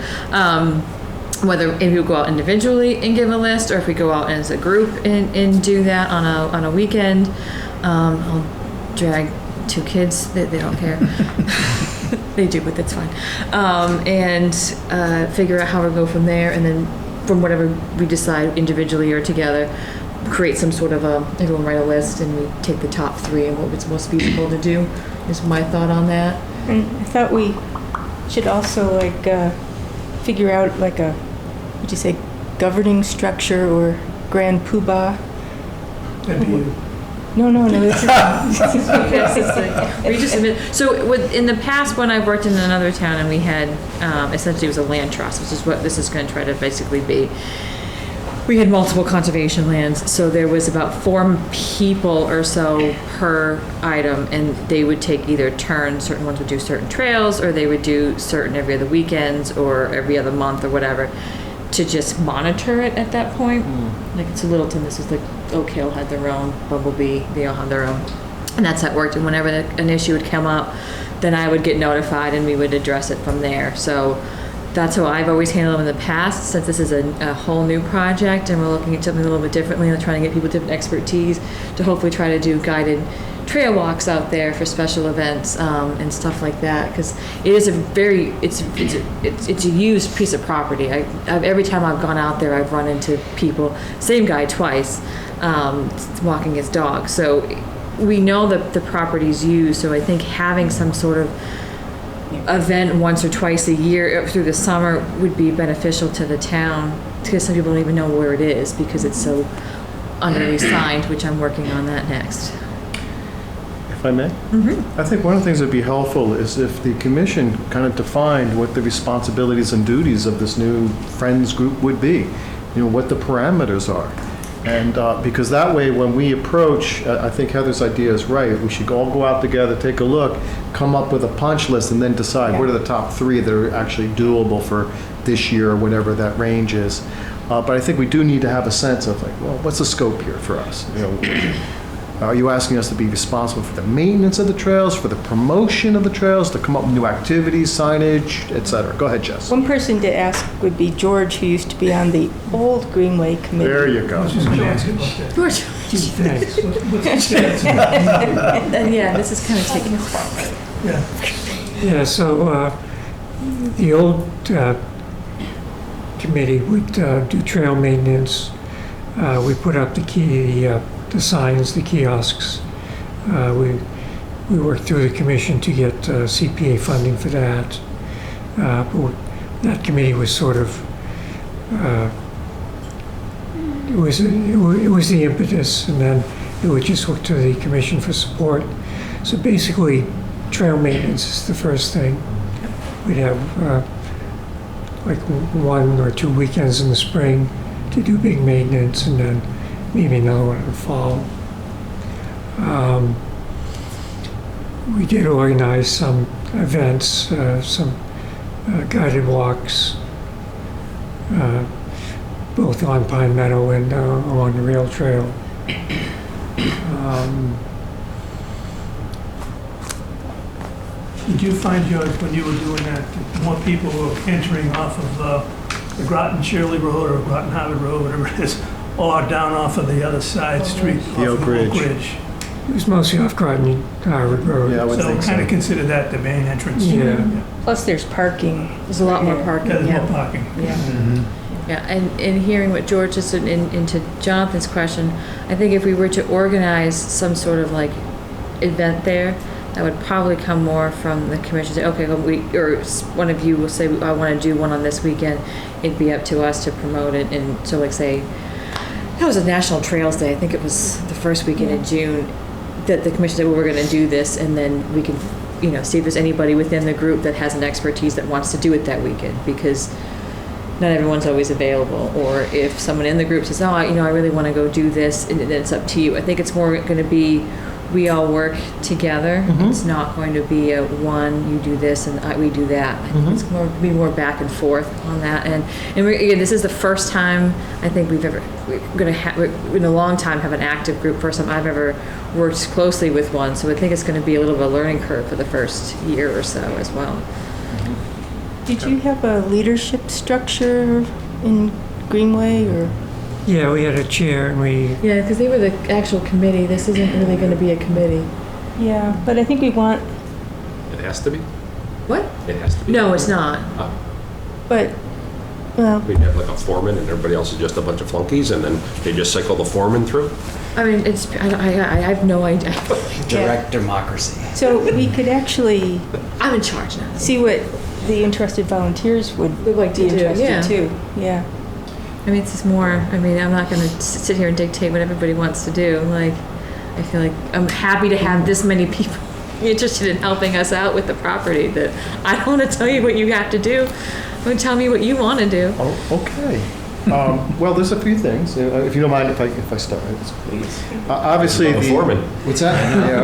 S2: Whether if we go out individually and give a list, or if we go out as a group and do that on a weekend. I'll drag 2 kids. They don't care. They do, but that's fine. And figure out how we go from there, and then from whatever we decide individually or together, create some sort of everyone write a list, and we take the top 3 and what it's most feasible to do. Is my thought on that.
S4: And I thought we should also figure out would you say, governing structure or grand poobah.
S7: That'd be you.
S4: No. This is
S2: So in the past, when I've worked in another town and we had, essentially it was a land trust, which is what this is going to try to basically be. We had multiple conservation lands, so there was about 4 people or so per item, and they would take either turns. Certain ones would do certain trails, or they would do certain every other weekends or every other month or whatever, to just monitor it at that point. Like it's a Littleton, this is like Oak Hill had their own, Bumblebee, they all have their own. And that's how it worked. And whenever an issue would come up, then I would get notified and we would address it from there. So that's how I've always handled it in the past, since this is a whole new project and we're looking at something a little bit differently and trying to get people different expertise to hopefully try to do guided trail walks out there for special events and stuff like that, because it is it's a used piece of property. Every time I've gone out there, I've run into people, same guy twice, walking his dog. So we know that the property's used, so I think having some sort of event once or twice a year through the summer would be beneficial to the town, because some people don't even know where it is because it's so under-signed, which I'm working on that next.
S9: If I may? Mm-hmm. I think one of the things that'd be helpful is if the commission kind of defined what the responsibilities and duties of this new Friends group would be, what the parameters are. And because that way, when we approach, I think Heather's idea is right. We should all go out together, take a look, come up with a punch list, and then decide what are the top 3 that are actually doable for this year or whatever that range is. But I think we do need to have a sense of what's the scope here for us? Are you asking us to be responsible for the maintenance of the trails, for the promotion of the trails, to come up with new activities, signage, et cetera? Go ahead, Jess.
S4: one person to ask would be George, who used to be on the old Greenway Committee.
S9: There you go.
S7: I was just going to ask you about that.
S2: George.
S8: Thanks.
S7: What's the status?
S2: Yeah, this is kind of taking.
S7: Yeah.
S8: Yeah, so the old committee would do trail maintenance. We put up the signs, the kiosks. We worked through the commission to get CPA funding for that. But that committee was sort of, it was the impetus, and then it would just look to the commission for support. So basically, trail maintenance is the first thing. We'd have like 1 or 2 weekends in the spring to do big maintenance, and then maybe another one in the fall. We did organize some events, some guided walks, both on Pine Meadow and along the rail trail.
S7: Did you find, George, when you were doing that, more people were entering off of the Groton-Shirley Road or Groton-Harvard Road, whatever it is, or down off of the other side street?
S9: The
S7: off
S9: Oak
S7: of
S9: Ridge.
S8: It was mostly off Groton Harvard Road.
S9: Yeah, I would
S7: So
S9: think
S7: kind of
S9: so.
S7: consider that the main entrance.
S8: Yeah.
S4: Plus, there's parking.
S2: There's a lot more parking.
S7: Yeah, there's more parking.
S2: Yeah. Yeah, and hearing what George just said into Jonathan's question, I think if we were to organize some sort of like event there, that would probably come more from the commission. Say, okay, or one of you will say, I want to do one on this weekend. It'd be up to us to promote it. And so, like, say, that was a National Trails Day. I think it was the first weekend in June that the commission said, well, we're going to do this, and then we can, see if there's anybody within the group that has an expertise that wants to do it that weekend, because not everyone's always available. Or if someone in the group says, I really want to go do this, and then it's up to you. I think it's more going to be we all work together. It's not going to be a one, you do this and we do that. I think it's more, be more back and forth on that. And again, this is the first time I think we're in a long time have an active group, first time I've ever worked closely with one. So I think it's going to be a little bit of a learning curve for the first year or so as well.
S4: Did you have a leadership structure in Greenway, or?
S8: Yeah, we had a chair and we,
S2: Yeah, because they were the actual committee. This isn't really going to be a committee.
S4: Yeah, but I think we want,
S3: It has to be?
S2: What?
S3: It has to be?
S2: No, it's not.
S4: but, well,
S3: We'd have like a foreman and everybody else is just a bunch of flunkies and then they just cycle the foreman through?
S2: I mean, I have no idea.
S11: Direct democracy.
S4: so we could actually
S2: I'm in charge now.
S4: see what the interested volunteers would
S2: Would like to
S4: be
S2: do,
S4: interested
S2: yeah.
S4: too. Yeah.
S2: I mean, it's just more, I mean, I'm not going to sit here and dictate what everybody wants to do. Like, I feel like I'm happy to have this many people interested in helping us out with the property that I don't want to tell you what you have to do. Don't tell me what you want to do.
S9: Oh, okay. Well, there's a few things, if you don't mind if I start.
S11: Please.
S9: Obviously,
S3: The
S9: the...
S3: foreman.
S9: What's that? Yeah.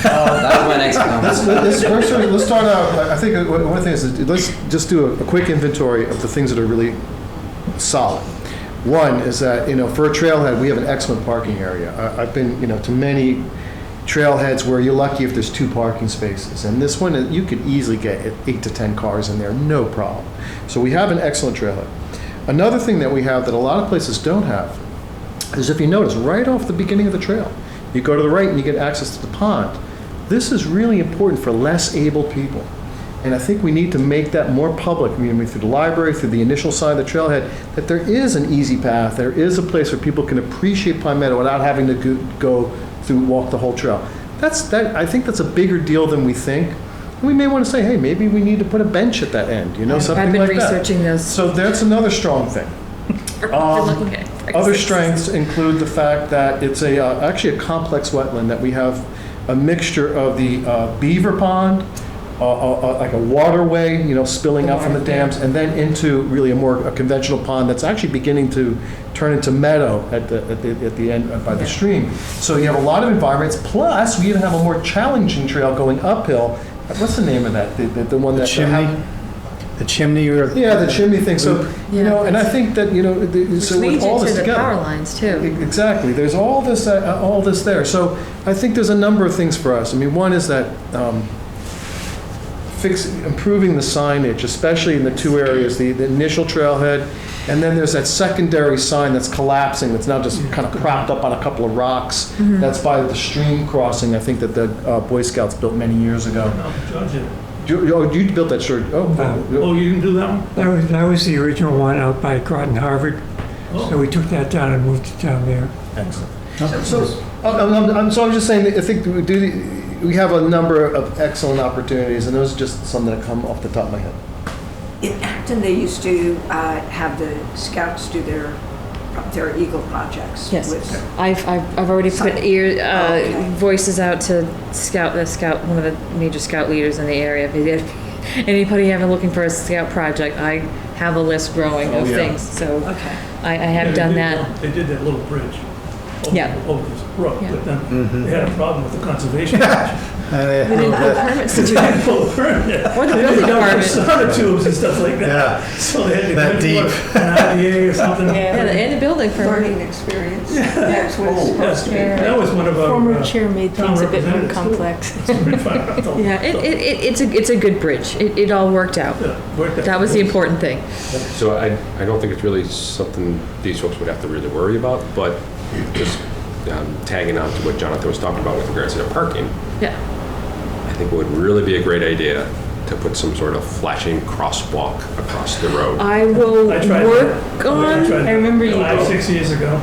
S11: That was my next comment.
S9: Let's start out, I think one of the things is, let's just do a quick inventory of the things that are really solid. One is that, for a trailhead, we have an excellent parking area. I've been, to many trailheads where you're lucky if there's 2 parking spaces. And this one, you could easily get 8 to 10 cars in there, no problem. So we have an excellent trailhead. Another thing that we have that a lot of places don't have is, if you notice, right off the beginning of the trail, you go to the right and you get access to the pond. This is really important for less able people. And I think we need to make that more public, through the library, through the initial sign of the trailhead, that there is an easy path, there is a place where people can appreciate Pine Meadow without having to walk the whole trail. I think that's a bigger deal than we think. We may want to say, hey, maybe we need to put a bench at that end, something like that.
S2: I've been researching those.
S9: So that's another strong thing.
S2: Been looking at it.
S9: Other strengths include the fact that it's actually a complex wetland, that we have a mixture of the beaver pond, like a waterway, spilling out from the dams, and then into really a conventional pond that's actually beginning to turn into meadow at the end by the stream. So you have a lot of environments. Plus, we even have a more challenging trail going uphill. What's the name of that? The one that
S1: Chimney? The chimney or?
S9: Yeah, the chimney thing. So and I think that so with
S2: Leads
S9: all
S2: into
S9: this
S2: the
S9: together,
S2: power lines too.
S9: exactly. There's all this there. So I think there's a number of things for us. One is that improving the signage, especially in the 2 areas, the initial trailhead, and then there's that secondary sign that's collapsing, that's now just kind of propped up on a couple of rocks. That's by the stream crossing, I think, that the Boy Scouts built many years ago.
S7: Judge it.
S9: You built that shirt?
S7: Oh, you didn't do that one?
S8: that was the original one out by Groton Harvard.
S7: Oh.
S8: So we took that down and moved it down there.
S9: Excellent. So I'm just saying that I think we have a number of excellent opportunities, and those are just some that come off the top of my head.
S10: In Acton, they used to have the scouts do their Eagle projects.
S2: Yes,
S10: with-
S2: I've already put voices out to one of the major scout leaders in the area. If anybody ever looking for a scout project, I have a list growing of things. So
S10: Okay.
S2: I have done that.
S7: They did that little bridge over this brook,
S2: Yeah.
S7: but then they had a problem with the conservation commission.
S2: We didn't pull permits to do
S7: They
S2: that.
S7: didn't pull the permit.
S2: Or the
S7: They
S2: building
S7: didn't know
S2: department.
S7: sonotubes and stuff like that.
S1: Yeah.
S7: So they had to
S1: That
S7: go
S1: deep.
S7: to an IDA or something.
S2: Yeah, and the building permit.
S10: Learning experience. That's what it's
S7: Oh,
S10: supposed to be.
S7: that was one of our.
S4: Former chair made
S7: town
S4: things a bit more
S7: representatives, too.
S4: complex.
S7: Pretty far out, though.
S2: Yeah, it's a good bridge. It all worked out.
S7: Yeah, worked out.
S2: That was the important thing.
S3: So I don't think it's really something these folks would have to really worry about, but just tagging on to what Jonathan was talking about with regards to the parking,
S2: Yeah.
S3: I think it would really be a great idea to put some sort of flashing crosswalk across the road.
S2: I will
S7: I tried
S2: work
S7: that.
S2: on.
S7: tried
S4: I remember you
S7: that
S4: did.
S7: 6 years ago.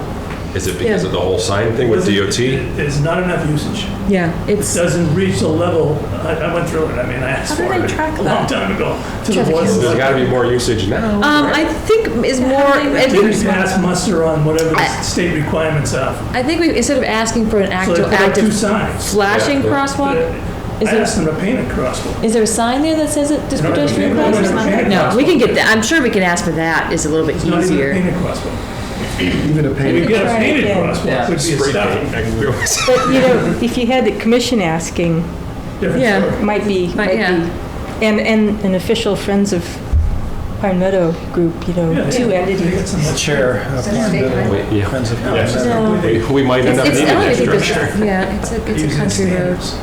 S3: Is it because
S2: Yeah.
S3: of the whole sign thing with DOT?
S7: There's not enough usage.
S2: Yeah,
S7: It
S2: it's.
S7: doesn't reach the level, I went through it, I asked
S2: How do
S7: for
S2: they
S7: it
S2: track
S7: a long
S2: that?
S7: time ago to the
S2: Traffic
S7: board.
S3: There's got to be more usage now.
S2: I think is more.
S7: Didn't pass muster on whatever the state requirements are.
S2: I think we, instead of asking for an
S7: So they
S2: actual
S7: put up 2
S2: active
S7: signs.
S2: flashing
S3: Yeah.
S2: crosswalk,
S7: I
S2: is
S7: asked
S2: there,
S7: them to paint a crosswalk.
S2: is there a sign there that says it, just
S7: No,
S2: pedestrian
S7: no, no,
S2: crosswalk?
S7: no, no,
S2: No, we can
S7: crosswalk.
S2: get that. I'm sure we can ask for that. Is a little bit
S7: It's not even a
S2: easier.
S7: painted crosswalk.
S9: Even a
S7: You
S9: painted.
S7: get a
S4: Try
S7: painted
S4: again.
S7: crosswalk, would be a start.
S4: But, if you had the commission asking,
S7: Different
S2: Yeah.
S7: story.
S4: might be,
S2: yeah.
S4: and an official Friends of Pine Meadow group,
S7: Yeah,
S4: two
S7: yeah.
S4: entities.
S1: The chair of
S3: Yeah.
S1: Friends of
S2: No.
S3: We might end up
S2: It's,
S3: needing
S2: I
S3: that
S2: think it's,
S3: structure.
S2: yeah, it's a
S7: Using
S2: country road.
S7: standards.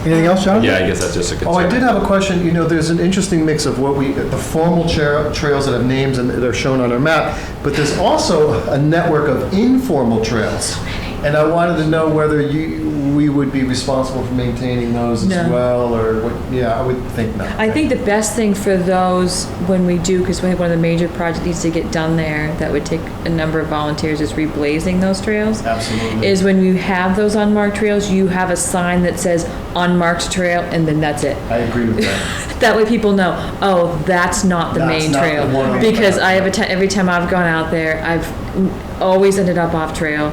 S1: Anything else, John?
S3: Yeah, I guess that's just a concern.
S9: Oh, I did have a question. There's an interesting mix of the formal trails that have names and they're shown on our map, but there's also a network of informal trails. And I wanted to know whether we would be responsible for maintaining those as
S2: No.
S9: well, or what, I would think not.
S2: I think the best thing for those when we do, because we have one of the major projects needs to get done there that would take a number of volunteers, is reblazing those trails.
S9: Absolutely.
S2: Is when you have those unmarked trails, you have a sign that says unmarked trail, and then that's it.
S9: I agree with that.
S2: That way people know, oh, that's not the
S9: That's
S2: main
S9: not the
S2: trail.
S9: one on the
S2: Because
S9: map.
S2: I have every time I've gone out there, I've always ended up off trail,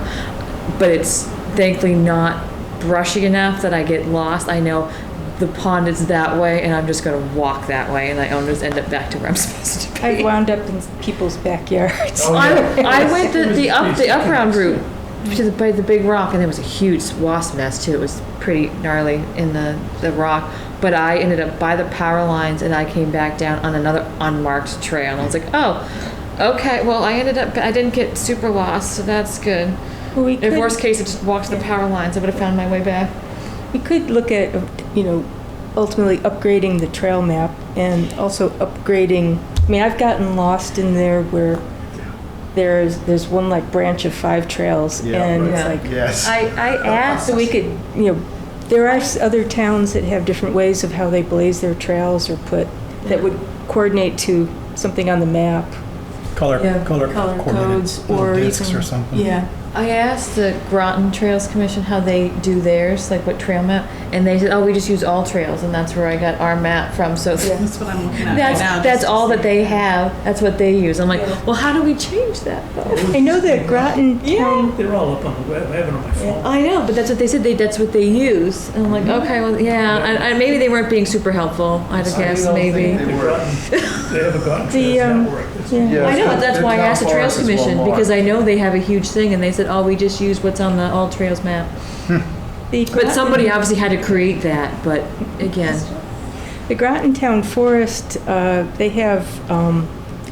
S2: but it's thankfully not brushy enough that I get lost. I know the pond is that way, and I'm just gonna walk that way, and I almost end up back to where I'm supposed to be.
S4: I've wound up in people's backyards.
S2: I went the up round route to by the big rock, and there was a huge wasp nest too. It was pretty gnarly in the rock. But I ended up by the power lines, and I came back down on another unmarked trail. And I was like, oh, okay. Well, I didn't get super lost, so that's good.
S4: Well, we
S2: In
S4: could-
S2: worst case, I just walked to the power lines. I would have found my way back.
S4: We could look at, ultimately upgrading the trail map and also upgrading, I've gotten lost in there where there's one like branch of 5 trails
S9: Yeah,
S4: and it's
S2: right.
S4: like,
S9: Yes.
S4: I asked so we could, there are other towns that have different ways of how they blaze their trails or that would coordinate to something on the map.
S1: Color
S4: Color codes or
S1: discs
S4: even,
S1: or something.
S4: yeah.
S2: I asked the Groton Trails Commission how they do theirs, like what trail map, and they said, oh, we just use all trails, and that's where I got our map from. So
S12: That's what I'm looking at right now.
S2: that's all that they have. That's what they use. I'm like, well, how do we change that though?
S4: I know that Groton town,
S7: They're all up on the web, I have it on my phone.
S2: I know, but that's what they said. That's what they use. And I'm like, okay, well, yeah. And maybe they weren't being super helpful. I'd have guessed maybe.
S7: They haven't gotten
S4: The,
S7: Trails Network.
S4: yeah.
S2: I know. That's why I asked the Trails
S9: Town Forest is
S2: Commission
S9: well
S2: because I know they have a huge thing, and they said, oh, we just use what's on the all trails map.
S4: the
S2: But
S4: Groton-
S2: somebody obviously had to create that. But again,
S4: The Groton Town Forest, they have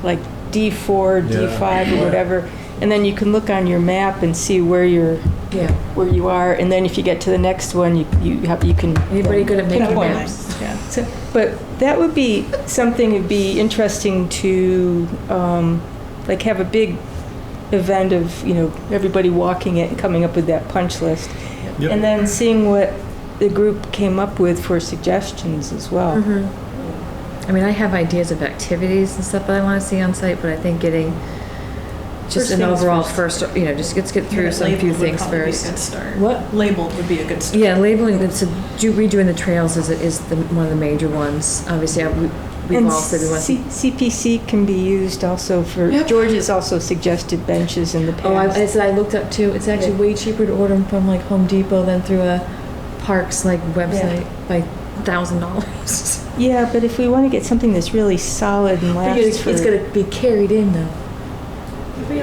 S4: like D4, D5 or whatever, and then you can look on your map and see where
S2: yeah.
S4: where you are, and then if you get to the next one, you can.
S2: Anybody good at making
S12: Pinpoint
S2: maps?
S4: Yeah. So, but that would be something that'd be interesting to like have a big event of everybody walking it and coming up with that punch list,
S1: Yep.
S4: and then seeing what the group came up with for suggestions as well.
S2: I mean, I have ideas of activities and stuff that I want to see on site, but I think getting just
S4: First
S2: an
S4: things
S2: overall
S4: first.
S2: just let's get through some few
S12: Labeled would
S2: things
S12: probably be a
S2: first.
S12: good start.
S2: What?
S12: Labeled would be a good start.
S2: Yeah, labeling, redoing the trails is one of the major ones. Obviously, we've
S4: And
S2: all said we want to.
S4: CPC can be used also for,
S2: Yep.
S4: George has also suggested benches in the
S2: Oh,
S4: past.
S2: I looked up too. It's actually way cheaper to order them from like Home Depot than through a Parks website by $1,000.
S4: Yeah, but if we want to get something that's really solid and lasts for...
S2: It's gonna be carried in though.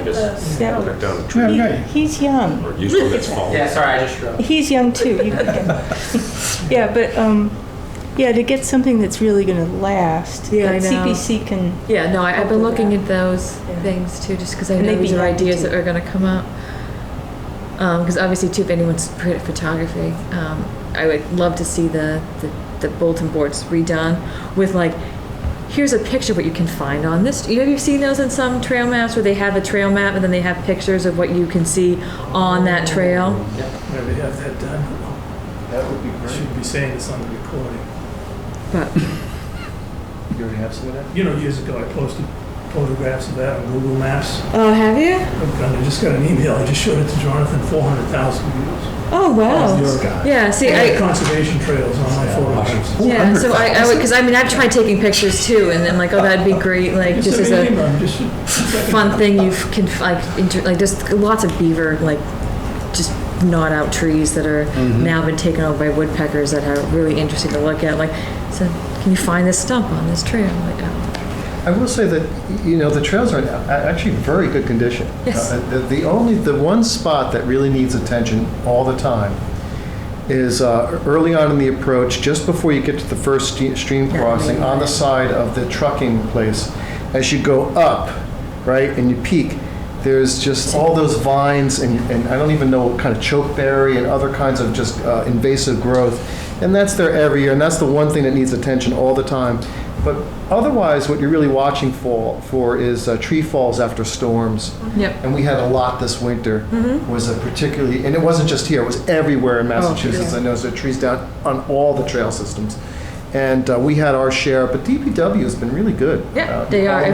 S3: Just
S4: Yeah.
S3: cut down the
S1: Yeah,
S3: tree
S1: okay.
S4: He's young.
S3: or use one that's fallen.
S11: Yeah, sorry, I just wrote.
S4: He's young too. Yeah, but to get something that's really going to last.
S2: Yeah,
S4: but
S2: I know.
S4: CPC can.
S2: Yeah, no, I've
S4: Help
S2: been
S4: with
S2: looking
S4: that.
S2: at those
S4: Yeah.
S2: things too, just because I
S4: And
S2: know
S4: they'd
S2: these
S4: be
S2: are
S4: happy
S2: ideas
S4: to.
S2: that are going to come up. Because obviously, too, if anyone's great at photography, I would love to see the bulletin boards redone with like, here's a picture of what you can find on this. Have you seen those in some trail maps where they have a trail map and then they have pictures of what you can see on that trail?
S7: Whenever they have that done,
S9: That would be
S7: I
S9: great.
S7: should be saying this on the recording.
S2: But
S9: You already have some of that?
S7: Years ago, I posted photographs of that on Google Maps.
S2: oh, have you?
S7: I just got an email, I just showed it to Jonathan, 400,000 views.
S2: Oh, wow.
S7: Your guy.
S2: Yeah. See,
S7: I
S2: I.
S7: had conservation trails on my photographs.
S2: Yeah, so I would, because I mean, I've tried taking pictures too, and then like, oh, that'd be great, like, just as a fun thing you can, like, just lots of beaver, like, just gnawed out trees that are now been taken over by woodpeckers that are really interesting to look at, like, so, can you find this stump on this trail? Like, oh.
S9: I will say that, the trails are actually in very good condition.
S2: Yes.
S9: The one spot that really needs attention all the time is early on in the approach, just before you get to the first stream crossing, on the side of the trucking place. As you go up, right, and you peak, there's just all those vines and I don't even know what kind of chokeberry and other kinds of just invasive growth. And that's there every year, and that's the one thing that needs attention all the time. But otherwise, what you're really watching for is tree falls after storms.
S2: Yep.
S9: And we had a lot this winter. Was a particularly, and it wasn't just here, it was everywhere in Massachusetts. I noticed there are trees down on all the trail systems. And we had our share, but DPW has been really good.
S2: Yeah, they are.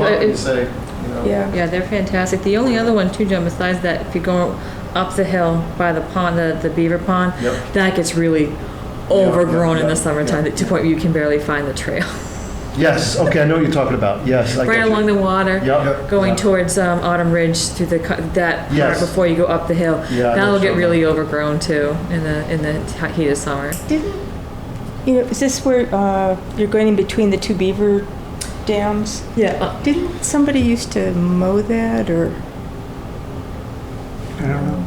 S4: Yeah,
S2: they're fantastic. The only other one too, John, besides that, if you go up the hill by the pond, the beaver pond, that gets really overgrown in the summertime to the point where you can barely find the trail.
S9: Yes, okay, I know what you're talking about. Yes, I
S2: Right
S9: get you.
S2: along the water, going towards Autumn Ridge through that part before you go up the hill.
S9: Yeah,
S2: That'll
S9: that's
S2: get
S9: right.
S2: really overgrown too in the heat of summer.
S4: Is this where you're going in between the two beaver dams?
S2: Yeah.
S4: Didn't somebody used to mow that, or
S1: I don't know.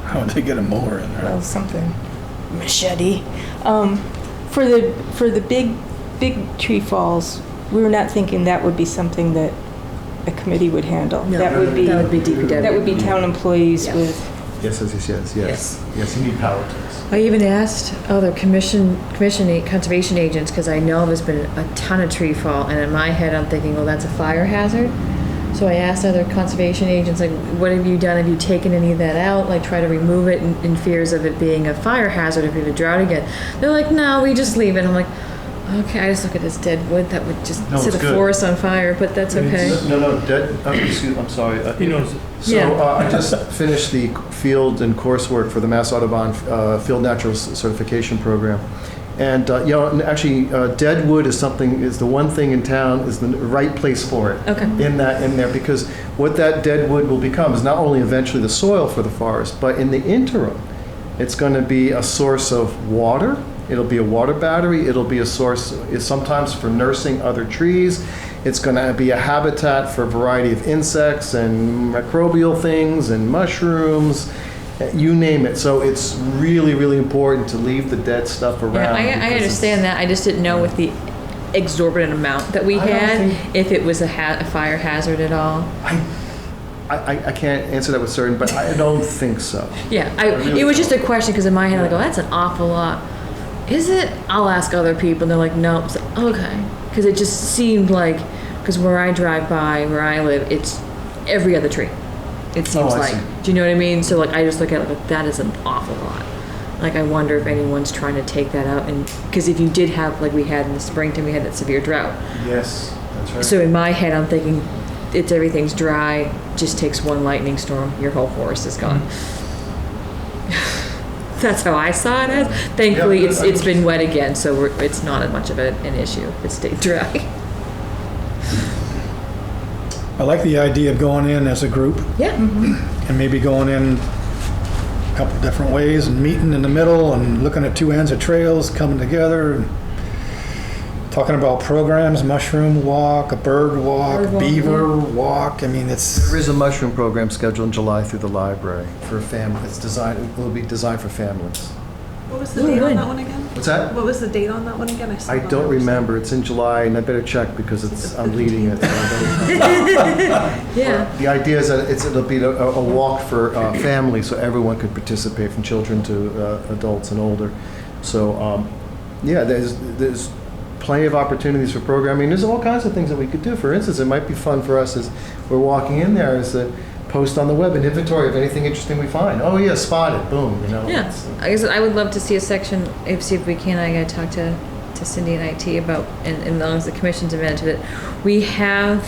S1: How would they get a mower in there?
S4: well, something machete? For the big tree falls, we were not thinking that would be something that a committee would handle.
S2: No,
S4: that would be
S2: DPW.
S4: That would be town employees
S2: Yeah.
S4: with.
S9: Yes, you need power tools.
S2: I even asked other conservation agents, because I know there's been a ton of tree fall, and in my head I'm thinking, well, that's a fire hazard. So I asked other conservation agents, like, what have you done? Have you taken any of that out? Like, try to remove it in fears of it being a fire hazard if you have a drought again. They're like, no, we just leave it. I'm like, okay, I just look at this dead wood that would just set a forest on fire, but that's okay.
S9: No, I'm sorry.
S7: He knows it.
S9: So I just finished the field and coursework for the Mass Audubon Field Natural Certification Program. And, actually, dead wood is the one thing in town is the right place for it.
S2: Okay.
S9: In there, because what that dead wood will become is not only eventually the soil for the forest, but in the interim, it's going to be a source of water. It'll be a water battery. It'll be a source, sometimes for nursing other trees. It's going to be a habitat for a variety of insects and microbial things and mushrooms, you name it. So it's really, really important to leave the dead stuff around.
S2: Yeah, I understand that. I just didn't know with the exorbitant amount that we had, if it was a fire hazard at all.
S9: I can't answer that with certain, but I don't think so.
S2: Yeah, it was just a question, because in my head I go, that's an awful lot. Is it? I'll ask other people, and they're like, nope. So, okay. Because it just seemed like, because where I drive by, where I live, it's every other tree. It seems
S9: I
S2: like.
S9: see.
S2: Do you know what I mean? So like, I just look at it like, that is an awful lot. Like, I wonder if anyone's trying to take that out, and because if you did have, like we had in the springtime, we had that severe drought.
S9: Yes, that's right.
S2: So in my head, I'm thinking, everything's dry, just takes one lightning storm, your whole forest is gone. That's how I saw it as. Thankfully,
S9: Yeah,
S2: it's been wet again, so it's not as much of an issue. It stayed dry.
S1: I like the idea of going in as a group
S2: Yeah.
S1: and maybe going in a couple different ways and meeting in the middle and looking at two ends of trails, coming together and talking about programs, mushroom walk, a bird walk, beaver walk. I mean,
S9: There is a mushroom program scheduled in July through the library for family. It will be designed for families.
S12: What was the date on that one again?
S9: What's that?
S12: What was the date on that one again? saw
S9: I
S12: it on
S9: don't
S12: the website.
S9: remember. It's in July, and I better check because I'm leading it. So I better-
S2: Yeah.
S9: The idea is that it'll be a walk for families, so everyone could participate, from children to adults and older. So, there's plenty of opportunities for programming. There's all kinds of things that we could do. For instance, it might be fun for us as we're walking in there is to post on the web an inventory of anything interesting we find. Oh yeah, spotted, boom,
S2: Yeah. I guess I would love to see a section, see if we can. I gotta talk to Cindy and IT about, and as long as the commission's invented it. We have,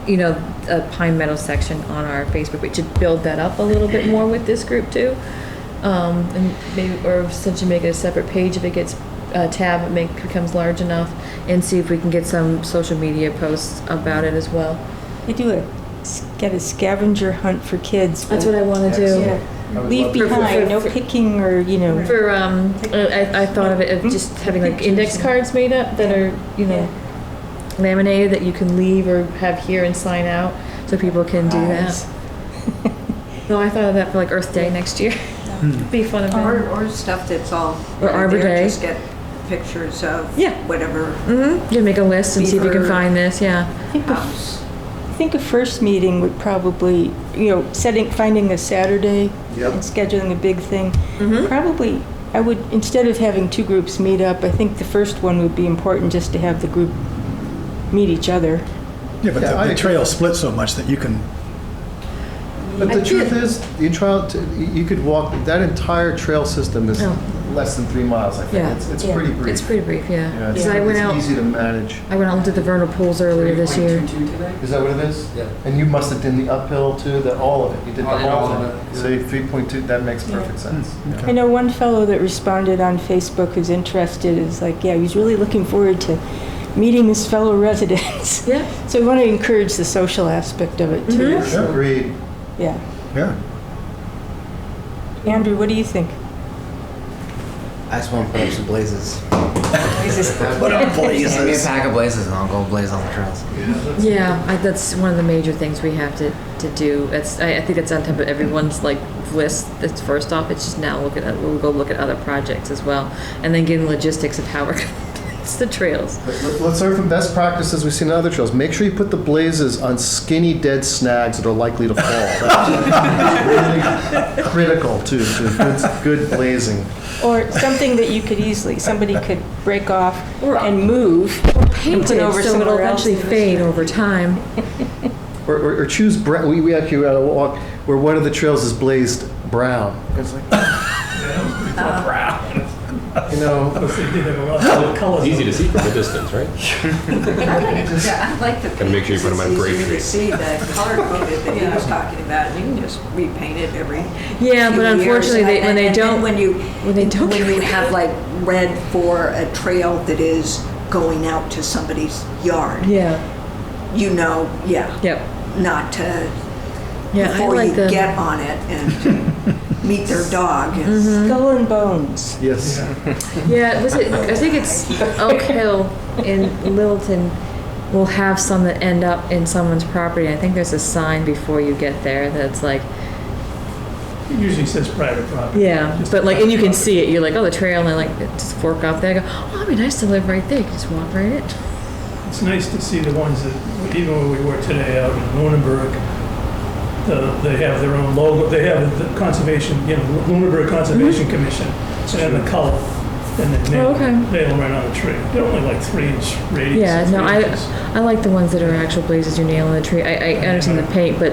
S2: a Pine Meadow section on our Facebook. We should build that up a little bit more with this group too. And maybe, or essentially make it a separate page if it gets tab, becomes large enough, and see if we can get some social media posts about it as well.
S4: They do get a scavenger hunt for kids.
S2: That's what I want to do.
S4: Yeah.
S9: I would
S4: Leave
S9: love to-
S4: behind, no picking or,
S2: For I thought of it of just having like index cards made up that are laminated that you can leave or have here and sign out, so people can do
S4: Nice.
S2: that. No, I thought of that for like Earth Day next year. Be fun event.
S10: Or stuff that's all.
S2: Or Arbor
S10: there,
S2: Day.
S10: Just get pictures of
S2: Yeah.
S10: whatever
S2: You make a list and see if you can
S10: Beaver.
S2: find this, yeah.
S10: house.
S4: I think a first meeting would probably, finding a Saturday
S9: Yep.
S4: and scheduling a big thing. Probably, I would, instead of having two groups meet up, I think the first one would be important just to have the group meet each other.
S1: Yeah, but
S9: Yeah, I
S1: the
S9: agree.
S1: trail's split so much that you can,
S9: But the truth is, you could walk, that entire trail system is
S2: Oh.
S9: less than 3 miles, I think.
S2: Yeah.
S9: It's
S4: Yeah.
S9: pretty brief.
S2: It's pretty brief, yeah.
S9: Yeah,
S2: Because I went out,
S9: It's easy to manage.
S2: I went out and did the vernal pools earlier this year.
S11: 3.22 today?
S9: Is that what it is?
S11: Yeah.
S9: And you must have done the uphill too, all of it. You did the
S11: I did all
S9: whole
S11: of
S9: thing.
S11: it.
S9: So 3.2, that makes perfect sense. Yeah.
S4: I know one fellow that responded on Facebook who's interested is like, yeah, he's really looking forward to meeting his fellow residents.
S2: Yeah.
S4: So we want to encourage the social aspect of it too. So,
S9: Agreed.
S4: yeah.
S1: yeah.
S4: Andrew, what do you think?
S11: I just want to put up some blazes.
S1: Put up
S11: Give me a
S1: blazes.
S11: pack of blazes and I'll go blaze on the trails.
S2: Yeah, that's one of the major things we have to do. I think that's on top of everyone's like list. That's first off. It's just now we'll go look at other projects as well, and then getting logistics of how we're going to place the trails.
S9: Let's learn from best practices we've seen in other trails. Make sure you put the blazes on skinny, dead snags that are likely to fall. That's really critical to good blazing.
S4: Or something that you could easily, somebody could break off
S2: Or-
S4: and move.
S2: Painted
S4: put over
S2: so it'll
S4: somewhere else
S2: eventually
S4: in the
S2: fade over time.
S9: Or choose brown. We actually were on a walk where one of the trails is blazed brown. It's like, you know,
S7: Because they did have a lot of colors.
S3: Easy to see from a distance, right?
S10: I like the
S3: And make sure you put them on
S10: paint.
S3: gray
S10: It's easier to
S3: trees.
S10: see the color coded that he was talking about, and you can just repaint it every
S2: Yeah, but
S10: few years.
S2: unfortunately, when they
S10: And then
S2: don't,
S10: when you
S2: get rid of
S10: have like red for a trail that is going out to somebody's yard,
S2: yeah,
S10: you know,
S2: yep,
S10: not to
S2: yeah. I
S10: before
S2: like
S10: you
S2: the
S10: get on it and meet their dog. And
S4: Skull and Bones.
S9: yes.
S2: yeah. Was it? I think it's Oak Hill in Littleton. Will have some that end up in someone's property. I think there's a sign before you get there that's like,
S7: It usually says private property.
S2: yeah,
S7: Just
S2: but like, and you can
S7: private
S2: see it. You're like, oh, the trail, and like just fork off there. I go, oh, it'd be nice to live right there. You can just walk right in.
S7: property. It's nice to see the ones that, even where we were today out in Lunenburg, they have their own logo. They have the conservation, Lunenburg Conservation Commission, and the color. And then
S2: Oh, okay.
S7: nail right on the tree. They're only like 3-inch radius.
S2: Yeah, no,
S7: 3 inches.
S2: I like the ones that are actual blazes you nail in the tree. I understand the paint, but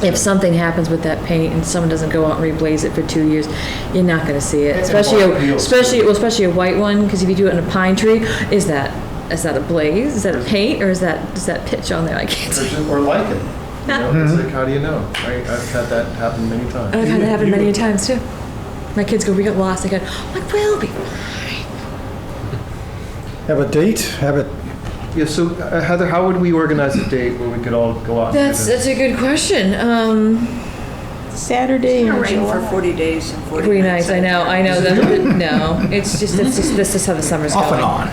S2: if something happens with that paint and someone doesn't go out and reblaze it for 2 years, you're not going to see it.
S9: And
S2: Especially,
S9: what appeals to
S2: especially a white one, because if you do it in a pine tree, is that a blaze? Is that a paint, or is that pitch on there? I can't see.
S9: Or lichen. You know, it's like, how do you know? I've had that happen many times.
S2: I've had that happen many times too. My kids go, we got lost. I go, like, we'll be.
S1: Have a date, have it,
S9: Yeah, so Heather, how would we organize a date where we could all go out?
S2: That's a good question.
S4: Saturday
S10: It's
S4: in
S10: rain for
S4: July.
S10: 40 days and 40
S2: Pretty
S10: nights.
S2: nice. I know. No, it's just this is how the summer's
S1: off
S2: going.
S1: and on.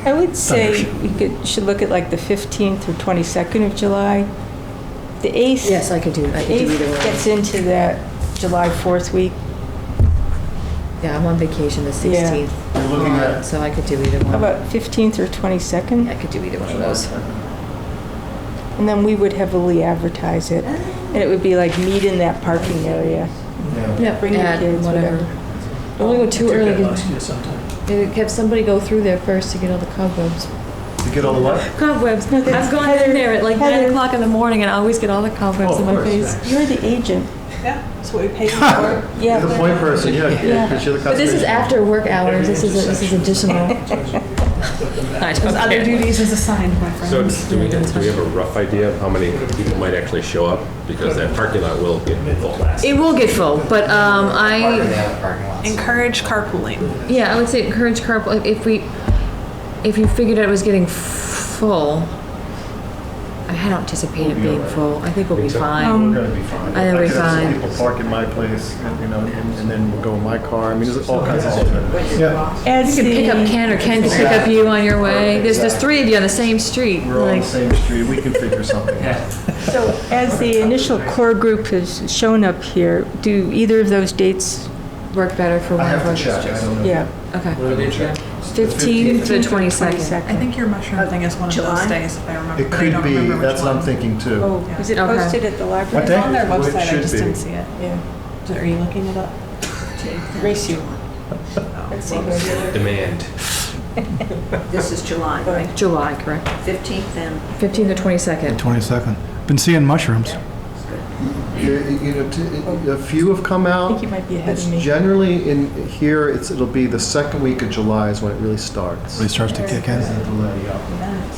S4: I would say
S1: Thunder.
S4: we should look at like the 15th or 22nd of July. The 8th.
S2: Yes, I could do either
S4: 8th
S2: one.
S4: gets into that July 4th week.
S2: Yeah, I'm on vacation the 16th.
S9: You're looking at,
S2: So I could do either
S4: How
S2: one.
S4: about 15th or 22nd?
S2: I could do either one of those.
S4: And then we would heavily advertise it. And it would be like meet in that parking area.
S2: Yeah,
S4: Bring your
S2: add
S4: kids,
S2: whatever.
S4: whatever.
S2: Don't want to go too
S7: Took
S2: early.
S7: that
S2: 'Cause
S7: last year sometime.
S2: it have somebody go through there first to get all the cobwebs.
S9: to get all the what?
S2: Cobwebs. I've gone in there at like
S4: Heather.
S2: 9 o'clock in the morning and I always get all the cobwebs
S9: Oh,
S2: in
S9: of
S2: my
S9: course.
S2: face.
S4: You're the agent.
S12: Yeah, that's what we paid for.
S9: You're the
S4: Yeah.
S9: point person, yeah, because you're the
S2: But this is
S9: conservation.
S2: after work hours. This is additional. I don't
S12: There's other
S2: care.
S12: duties as assigned, my
S3: So
S12: friends.
S3: do we have a rough idea of how many people might actually show up? Because that parking lot will get full.
S2: It will get full, but
S11: Park in the
S2: I
S11: other parking lots.
S12: Encourage carpooling.
S2: yeah, I would say encourage carpool. If you figured out it was getting full, I I don't anticipate it being full. I think we'll be
S9: We're
S2: fine.
S9: gonna be fine.
S2: I think we'll be
S9: could have some
S2: fine.
S9: people park in my place, and then we'll go in my car. I mean, there's all kinds of alternatives.
S1: Yeah.
S4: As
S2: You can pick up
S4: the,
S2: Ken, or Ken can pick up you on your way. There's 3 of you on the same street.
S9: We're all on
S2: Like,
S9: the same street, we can figure something out.
S4: so as the initial core group has shown up here, do either of those dates?
S2: work better for
S9: I
S2: one of
S9: have
S2: us.
S9: to check, I don't know.
S4: Yeah.
S2: Okay.
S11: What are they again?
S2: 15th to the 22nd.
S12: I think your mushroom thing is one of
S10: July?
S12: those days, if I remember.
S9: It
S12: but I
S9: could
S12: don't
S9: be,
S12: remember which
S9: that's what I'm
S12: one.
S9: thinking too.
S4: Oh, is it
S2: Okay.
S4: posted at the library?
S12: It's on their
S9: Well, it
S12: website, I
S9: should
S12: just
S9: be.
S12: didn't see it.
S4: Yeah.
S12: Are you looking it up?
S4: Race you. Let's see.
S11: Demand.
S10: This is July, right?
S2: July, correct?
S10: 15th and
S2: 15th to 22nd.
S1: 22nd. Been seeing mushrooms.
S9: A few have come
S4: I
S9: out.
S4: think you might be ahead
S9: It's
S4: of me.
S9: generally in here, it'll be the second week of July is when it really starts.
S1: Really starts to kick in.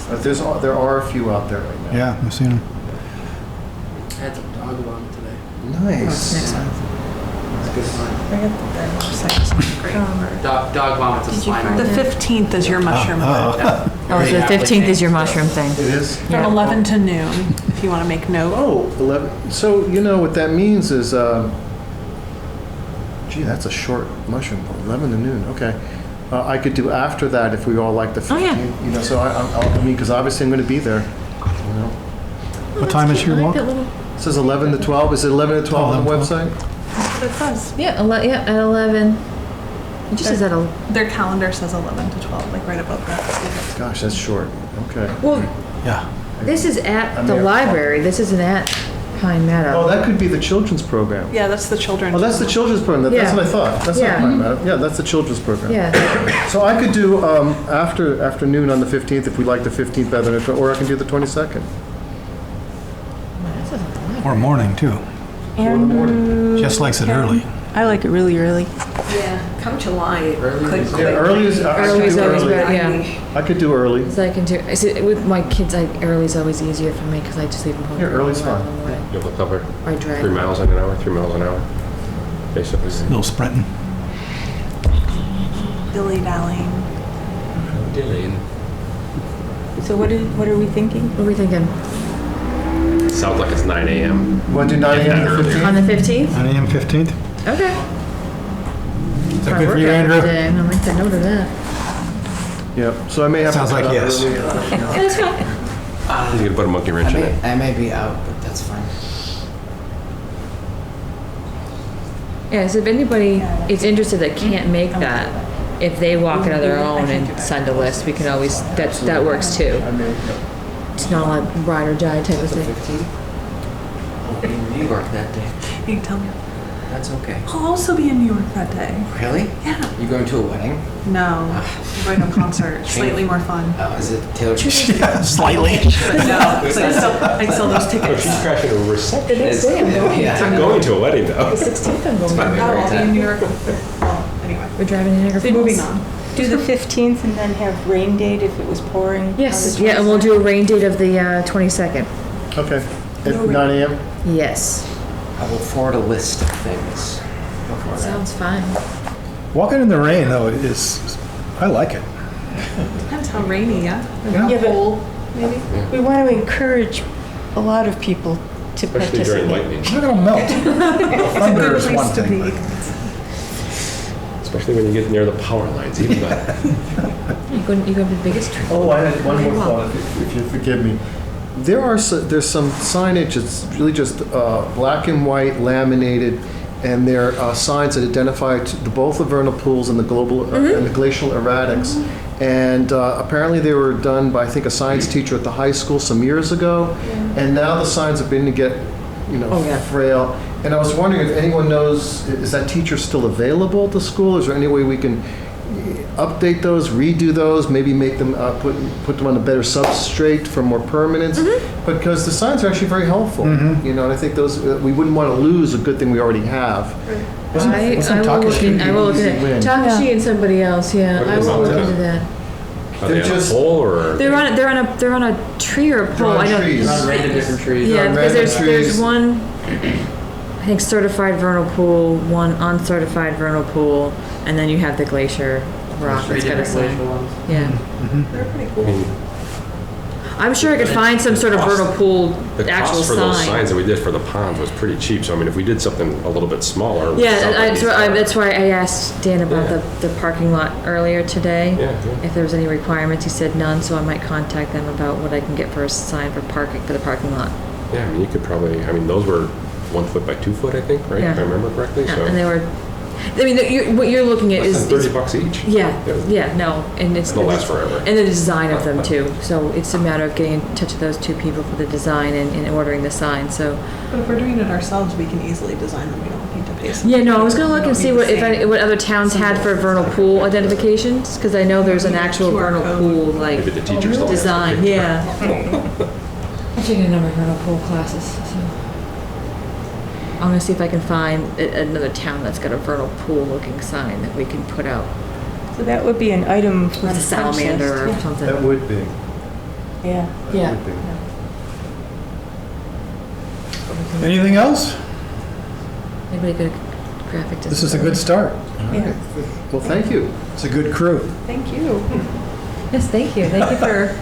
S9: But there are a few out there right now.
S1: Yeah, I've seen them.
S11: I had some dog vomit today.
S9: Nice.
S11: It's a good sign.
S12: Bring up their website, it's great.
S11: Dog vomit's a sign.
S12: The 15th is your mushroom one.
S2: Oh, so the 15th is your mushroom thing.
S9: It is?
S12: From 11 to noon, if you want to make note.
S9: Oh, 11. So, what that means is, gee, that's a short mushroom bowl, 11 to noon, okay. I could do after that if we all like the 15th.
S2: Oh, yeah.
S9: So I mean, because obviously I'm going to be there.
S1: What time is your walk?
S9: It says 11 to 12. Is it 11 to 12 on the
S1: 11 to
S9: website?
S12: That's what it says.
S2: Yeah, at 11. It just says at 11.
S12: Their calendar says 11 to 12, like right above that.
S9: Gosh, that's short. Okay.
S2: Well,
S1: Yeah.
S2: this is at
S9: I'm
S2: the
S9: there.
S2: library. This isn't at Pine
S9: Oh,
S2: Meadow.
S9: that could be the children's program.
S12: Yeah, that's the children.
S9: Oh, that's the children's program. That's
S2: Yeah.
S9: what I thought. That's
S2: Yeah.
S9: not Pine Meadow. Yeah, that's the children's program.
S2: Yeah.
S9: So I could do afternoon on the 15th if we like the 15th better, or I can do the 22nd.
S1: Or morning, too.
S4: And
S1: Just likes it early.
S4: I like it really early.
S10: yeah, come July, it
S11: Early
S10: could
S11: is-
S10: quit.
S9: Yeah, early is. I
S2: Early
S9: could
S2: is
S9: do
S2: always
S9: early.
S2: better, yeah.
S9: I could do early.
S2: So I can do, with my kids, early is always easier for me because I just leave them home.
S9: Yeah,
S2: for a
S9: early's
S2: while
S9: fine.
S2: in the morning.
S3: You'll cover
S2: Or I drag.
S3: 3 miles an hour, 3 miles an hour, basically.
S1: A little sprinting.
S12: Dilly-dallying.
S11: Dylan.
S4: So what are we thinking?
S2: What are we thinking?
S3: Sounds like it's 9 a.m.
S9: Want to do 9 a.m. to 15th?
S2: On the 15th?
S1: 9 a.m. 15th?
S2: Okay.
S1: Is that good for you, Andrew?
S2: I'm gonna make the note of that.
S9: Yep. So I may have
S1: Sounds
S9: to
S1: like
S9: cut out
S1: yes.
S9: early.
S2: Yeah, that's fine.
S3: You can put a monkey wrench in it.
S11: I may be out, but that's fine.
S2: Yeah, so if anybody is interested that can't make that, if they walk in on their own and send a list, we can always, that works too. It's not a ride or die type of thing.
S11: 15th? I'll be in New York that day.
S12: You can tell me.
S11: That's okay.
S12: I'll also be in New York that day.
S11: Really?
S12: Yeah.
S11: You going to a wedding?
S12: No, I'm going to a concert, slightly more fun.
S11: Is it Taylor Swift?
S1: Yeah, slightly.
S12: But no, it's like I can sell those tickets.
S3: crashing a reception.
S2: The next day I'm going.
S11: Yeah.
S3: I'm going to a wedding though.
S2: The 16th I'm going.
S11: fine.
S12: I'll be in New York. Well, anyway.
S2: We're driving to Niagara Falls.
S12: Moving on.
S4: Do the 15th and then have rain date if it was pouring?
S2: Yes,
S4: on the
S2: yeah, and we'll do a rain date of the 22nd.
S9: Okay. At 9 a.m.
S2: Yes.
S11: I will forward a list of things before that.
S2: Sounds fine.
S1: Walking in the rain, though, I like it.
S12: Depends how rainy, yeah?
S4: Yeah, but
S12: Cold, maybe?
S4: we want to encourage a lot of people to
S3: Especially during
S4: participate.
S3: lightning,
S1: It's not gonna melt. Thunder is one
S12: Place to
S1: thing.
S12: be.
S1: but-
S3: especially when you get near the power lines, even better.
S2: You go to the biggest tree.
S9: Oh, I had one more
S2: Very well.
S9: thought, if you forgive me. There's some signage that's really just black and white laminated, and they're signs that identify both the vernal pools and the and the glacial erratics. And apparently they were done by, I think, a science teacher at the high school some years ago. And now the signs are beginning to get, frail. And I was wondering if anyone knows, is that teacher still available at the school? Is there any way we can update those, redo those, maybe make them, put them on a better substrate for more permanence? Because the signs are actually very helpful. And I think those, we wouldn't want to lose a good thing we already have.
S2: I will look in, I will look at it. Takashi and somebody else, yeah,
S3: What
S2: I
S3: is
S2: will
S3: it?
S2: look into that.
S3: Are they
S9: They're
S3: on a
S9: just-
S3: pole or?
S2: They're on a tree or a pole.
S9: on
S2: I don't.
S9: trees.
S11: Not random different trees.
S2: Yeah,
S9: on
S2: because
S9: random
S2: there's
S9: trees.
S2: one, I think certified vernal pool, one uncertified vernal pool, and then you have the glacier rock
S11: Three
S2: that's got a
S11: different
S2: sign.
S11: glacial ones.
S2: Yeah.
S12: They're pretty
S3: I
S12: cool.
S3: mean,
S2: I'm sure I could find some sort of vernal pool
S3: The
S2: actual
S3: cost for those
S2: sign.
S3: signs that we did for the ponds was pretty cheap, so I mean, if we did something a little bit smaller.
S2: Yeah,
S3: something
S2: that's why I asked Dan about
S3: Yeah.
S2: the parking lot earlier today.
S3: Yeah, yeah.
S2: If there was any requirements, he said none, so I might contact them about what I can get for a sign for parking, for the parking lot.
S3: Yeah, I mean, you could probably, I mean, those were 1 foot by 2 foot, I think, right?
S2: Yeah.
S3: If I remember correctly,
S2: Yeah,
S3: so.
S2: and they were, I mean, what you're looking at
S3: Less
S2: is.
S3: than $30 each.
S2: Yeah, no, and it's.
S3: They'll last forever.
S2: And the design of them too, so it's a matter of getting in touch with those two people for the design and ordering the sign, so.
S12: But if we're doing it ourselves, we can easily design them. We don't need to pay someone.
S2: Yeah, no, I was gonna look
S12: We
S2: and
S12: don't
S2: see
S12: need
S2: what,
S12: the same
S2: what other towns had for vernal pool identifications, because I know there's an actual
S12: QR
S2: vernal
S12: code.
S2: pool, like,
S3: Maybe the teachers don't.
S2: design, yeah. I'm taking a number of vernal pool classes, so. I'm gonna see if I can find another town that's got a vernal pool looking sign that we can put out,
S4: So that would be an item for
S2: like
S4: the
S2: a salamander or
S4: punch list.
S2: something.
S9: That would be.
S4: Yeah.
S2: Yeah.
S9: Would be.
S1: Anything else?
S2: Maybe a good graphic design.
S1: This is a good start.
S4: Yeah.
S9: Well, thank you.
S1: It's a good crew.
S4: Thank you.
S2: Yes, thank you. Thank you for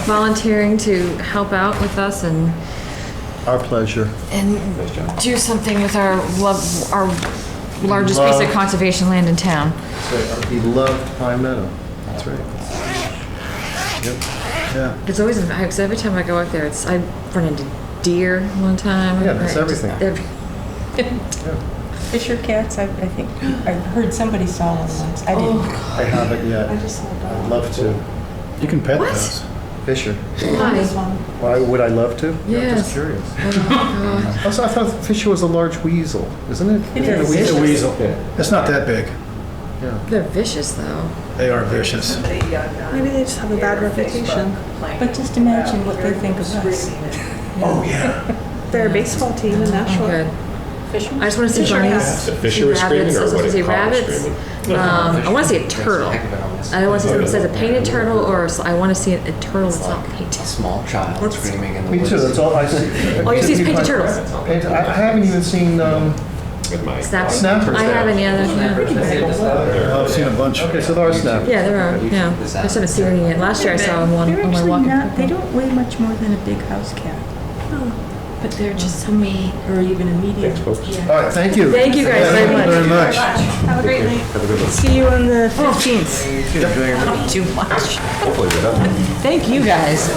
S2: volunteering to help out with us and
S9: Our pleasure.
S2: do something with our largest piece of conservation land in town.
S9: That's right, our beloved Pine Meadow. That's right. Yep. Yeah.
S2: It's always, because every time I go out there, I run into deer one time.
S9: Yeah, that's everything.
S4: Fisher cats, I think, I heard somebody saw one once. I didn't.
S9: I haven't yet.
S12: I just saw a dog.
S9: I'd love to.
S1: You can pet
S2: What?
S1: those.
S9: Fisher.
S12: This one.
S9: Why would I love to? I'm
S2: Yes.
S9: just curious.
S2: Oh,
S9: Also, I thought Fisher was a large weasel, isn't it?
S4: It
S9: Isn't
S4: is.
S1: It's a
S2: Vicious.
S1: weasel.
S9: Yeah.
S1: It's not that big.
S9: Yeah.
S2: they're vicious, though.
S1: They are vicious.
S12: Maybe they just have a bad reputation.
S4: But just imagine what they think of us.
S1: Oh, yeah.
S12: They're a baseball team in
S2: Oh,
S12: Nashua.
S2: good. I just want to see
S12: Fisher
S2: bunnies.
S12: cats.
S3: The fisher
S2: see
S3: was screaming,
S2: rabbits.
S3: or
S2: I was
S3: what
S2: supposed to
S3: it
S2: see
S3: called
S2: rabbits.
S3: screaming?
S2: I want to see a turtle. I want to see something that says a painted turtle, or I want to see a turtle that's not
S11: A
S2: painted.
S11: small child screaming in the
S9: Me
S11: woods.
S9: too, that's all I see.
S2: All you see is painted turtles.
S9: I haven't even seen,
S3: With my.
S2: Snappers?
S9: Snappers.
S2: I haven't, yeah.
S1: I've seen a bunch.
S9: okay, so there are snappers.
S2: Yeah, there are, yeah. I just haven't seen any yet. Last year I saw one
S4: They're
S2: on my
S4: actually
S2: walking.
S4: not, they don't weigh much more than a big house cat. But they're just so mean, or even a medium.
S3: Thanks, folks.
S9: All right, thank you.
S2: Thank you guys very
S1: Thank you very
S2: much.
S1: much.
S12: Have a great night.
S3: Have a good one.
S4: See you on the 15th.
S2: Too much.
S3: Hopefully we're done.
S2: Thank you guys.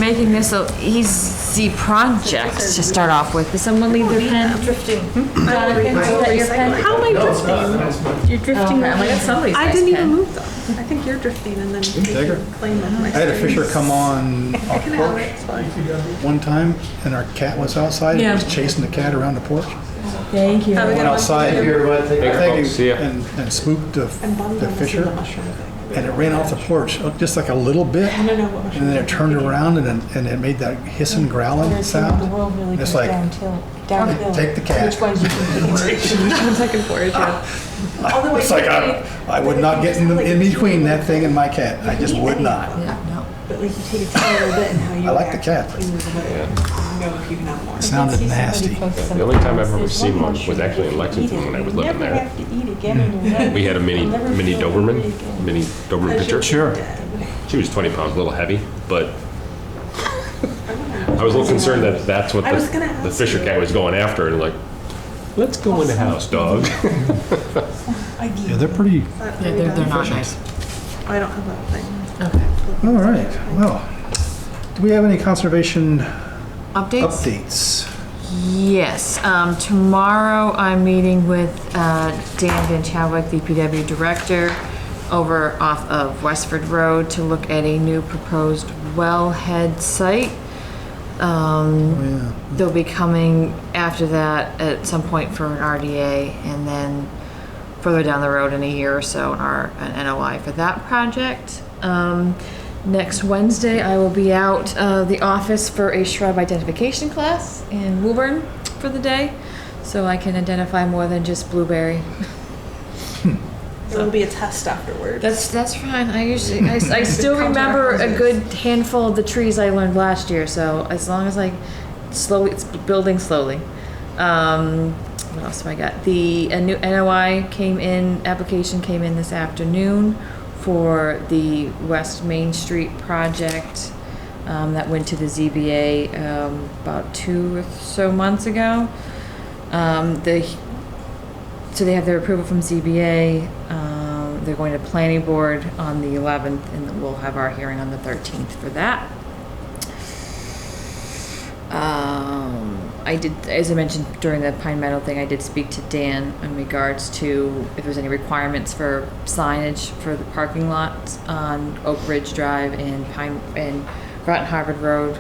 S2: Making this so easy project to start off with. Does someone leave their pen?
S4: Drifting.
S2: Jonathan, is that your pen?
S12: How am I drifting?
S4: You're drifting.
S2: Oh, I got somebody's
S12: I
S2: nice
S12: didn't
S2: pen.
S12: even move them. I think you're drifting and then you
S1: Take her.
S12: can claim them.
S1: I had a fisher come on
S12: I
S1: our
S12: can have
S1: porch
S12: it, it's fine.
S1: one time, and our cat was outside. He
S2: Yeah.
S1: was chasing the cat around the porch.
S2: Thank you.
S12: Have a good
S1: Went
S12: one.
S1: outside
S3: folks. See ya.
S1: and spooked
S12: And bottom
S1: the
S12: one is the
S1: fisher,
S12: mushroom thing.
S1: and it ran off the porch just like a little bit,
S12: I don't know what mushroom.
S1: and then it turned around and it made that hissing, growling
S4: The
S1: sound.
S4: world really
S1: It's
S4: goes
S1: like,
S4: downhill.
S1: take the cat.
S4: Which ones you can take?
S12: Which one's I can forage, yeah. Although
S1: It's like I would not get in between that thing and my cat. I just would not.
S2: Yeah, no.
S12: But like you take it down a little bit and how you
S1: I like the
S12: react,
S1: cat, but
S12: you move a little, know if you can have more.
S1: it sounded nasty.
S3: The only time I've ever seen one was actually in Lexington when I was living there.
S4: Never have to eat again in your life.
S3: We had a mini
S4: You'll never feel
S3: Doberman,
S4: hungry again.
S3: mini Doberman pitcher.
S1: Sure.
S3: She was 20 pounds, a little heavy, but I was a little concerned that that's what
S12: I was gonna
S3: the
S12: ask
S3: fisher
S12: you.
S3: cat was going after, and like, let's go in the house, dog.
S1: Yeah, they're pretty.
S2: Yeah, they're not nice.
S12: I don't have that thing.
S2: Okay.
S1: All right. Well, do we have any conservation
S2: Updates?
S1: updates?
S2: Yes. Tomorrow I'm meeting with Dan Van Chadwick, DPW Director, over off of Westford Road to look at a new proposed wellhead site.
S1: Yeah.
S2: They'll be coming after that at some point for an RDA, and then further down the road in a year or so an NOI for that project. Next Wednesday, I will be out of the office for a shrub identification class in Woburn for the day, so I can identify more than just blueberry.
S12: There will be a test afterwards.
S2: That's fine. I still remember a good handful of the trees I learned last year. So as long as it's building slowly. What else have I got? A new NOI application came in this afternoon for the West Main Street project that went to the ZBA about 2 or so months ago. So they have their approval from ZBA. They're going to planning board on the 11th, and we'll have our hearing on the 13th for that. I did, as I mentioned during the Pine Meadow thing, I did speak to Dan in regards to if there's any requirements for signage for the parking lots on Oak Ridge Drive and Groton Harvard Road.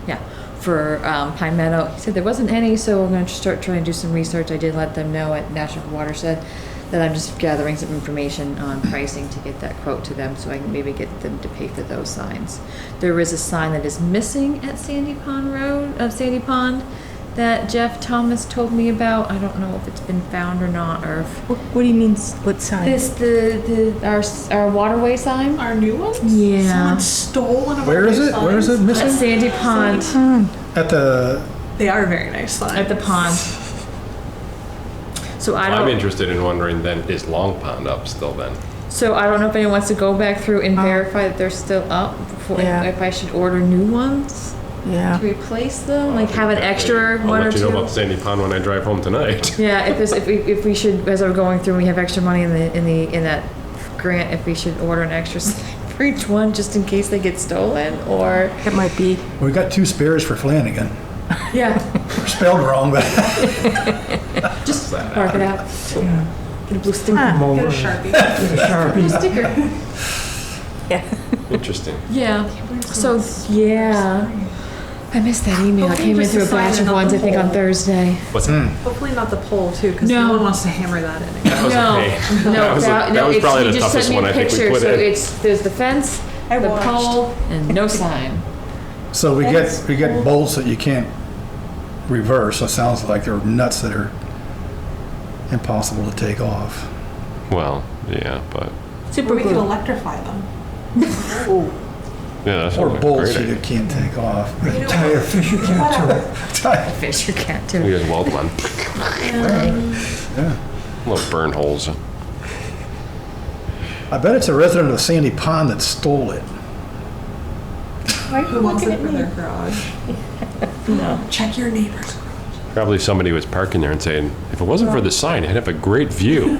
S2: Yeah, for Pine Meadow. He said there wasn't any, so we're going to start trying to do some research. I did let them know at National Watershed that I'm just gathering some information on pricing to get that quote to them so I can maybe get them to pay for those signs. There is a sign that is missing at Sandy Pond that Jeff Thomas told me about. I don't know if it's been found or not, or if
S4: What do you mean, what sign?
S2: our waterway sign.
S12: Our new ones?
S2: Yeah.
S12: Someone stole one of
S1: Where
S12: our
S1: is
S12: new
S1: it? Where is it
S12: signs.
S1: missing?
S2: At Sandy Pond.
S1: At the,
S12: They are very nice signs.
S2: At the pond. So I
S3: I'm
S2: don't.
S3: interested in wondering then, is Long Pond up still then?
S2: So I don't know if anyone wants to go back through and verify that they're still up before,
S4: Yeah.
S2: if I should order new ones
S4: Yeah.
S2: to replace them, like have an extra
S3: I'll
S2: one or
S3: let you know
S2: two.
S3: about Sandy Pond when I drive home tonight.
S2: Yeah, if we should, as we're going through, we have extra money in that grant, if we should order an extra sign for each one, just in case they get stolen, or,
S4: It might be.
S1: we got 2 spares for Flanagan.
S2: yeah,
S1: Spelled wrong, but
S2: just mark it out. Get a blue sticker.
S12: Get a Sharpie.
S2: Blue sticker.
S3: Interesting.
S2: Yeah, so, yeah. I missed that email. It came in through a batch of ones, I think, on Thursday.
S3: What's that?
S12: Hopefully not the pole too, because
S2: No.
S12: no one wants to hammer that in again.
S3: That was
S2: No,
S3: okay.
S2: no,
S3: That was
S2: it's-
S3: probably
S2: he
S3: the
S2: just
S3: toughest
S2: sent me
S3: one
S2: a
S3: I think we
S2: picture,
S3: put
S2: so
S3: in.
S2: there's the fence,
S12: I
S2: the
S12: watched.
S2: pole, and no sign.
S1: so we get bolts that you can't reverse. So it sounds like they're nuts that are impossible to take off.
S3: Well, yeah, but,
S4: Super
S12: Or we could
S4: glue.
S12: electrify them.
S3: yeah, that's
S1: Or
S3: a
S1: bolts
S3: great
S1: you
S3: idea.
S1: can't take off.
S8: Tire fisher cat to it.
S2: Fish you can't do.
S3: We guys weld one.
S1: Yeah.
S3: Little burn holes.
S1: I bet it's a resident of Sandy Pond that stole it.
S12: Who wants it for their garage?
S4: No.
S12: Check your neighbors.
S3: Probably somebody was parking there and saying, if it wasn't for the sign, I'd have a great view.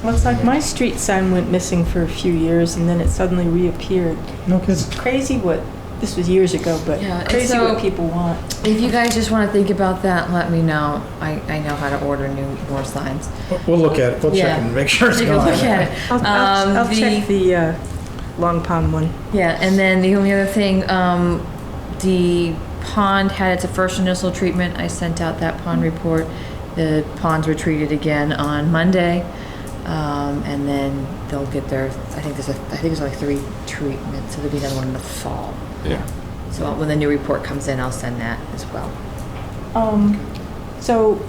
S4: Well, it's like my street sign went missing for a few years and then it suddenly reappeared.
S1: No kidding.
S4: Crazy what, this was years ago, but
S2: Yeah, and
S4: crazy
S2: so-
S4: what people want.
S2: If you guys just want to think about that, let me know. I know how to order more signs.
S1: We'll look at it. We'll check
S2: Yeah.
S1: and make sure it's
S2: Take a
S1: gone.
S2: look at it.
S4: I'll
S2: The-
S4: check the Long Pond one.
S2: Yeah, and then the only other thing, the pond had its first initial treatment. I sent out that pond report. The ponds were treated again on Monday, and then they'll get their. I think there's only 3 treatments, so there'll be another one in the fall.
S3: Yeah.
S2: So when the new report comes in, I'll send that as well.
S4: So,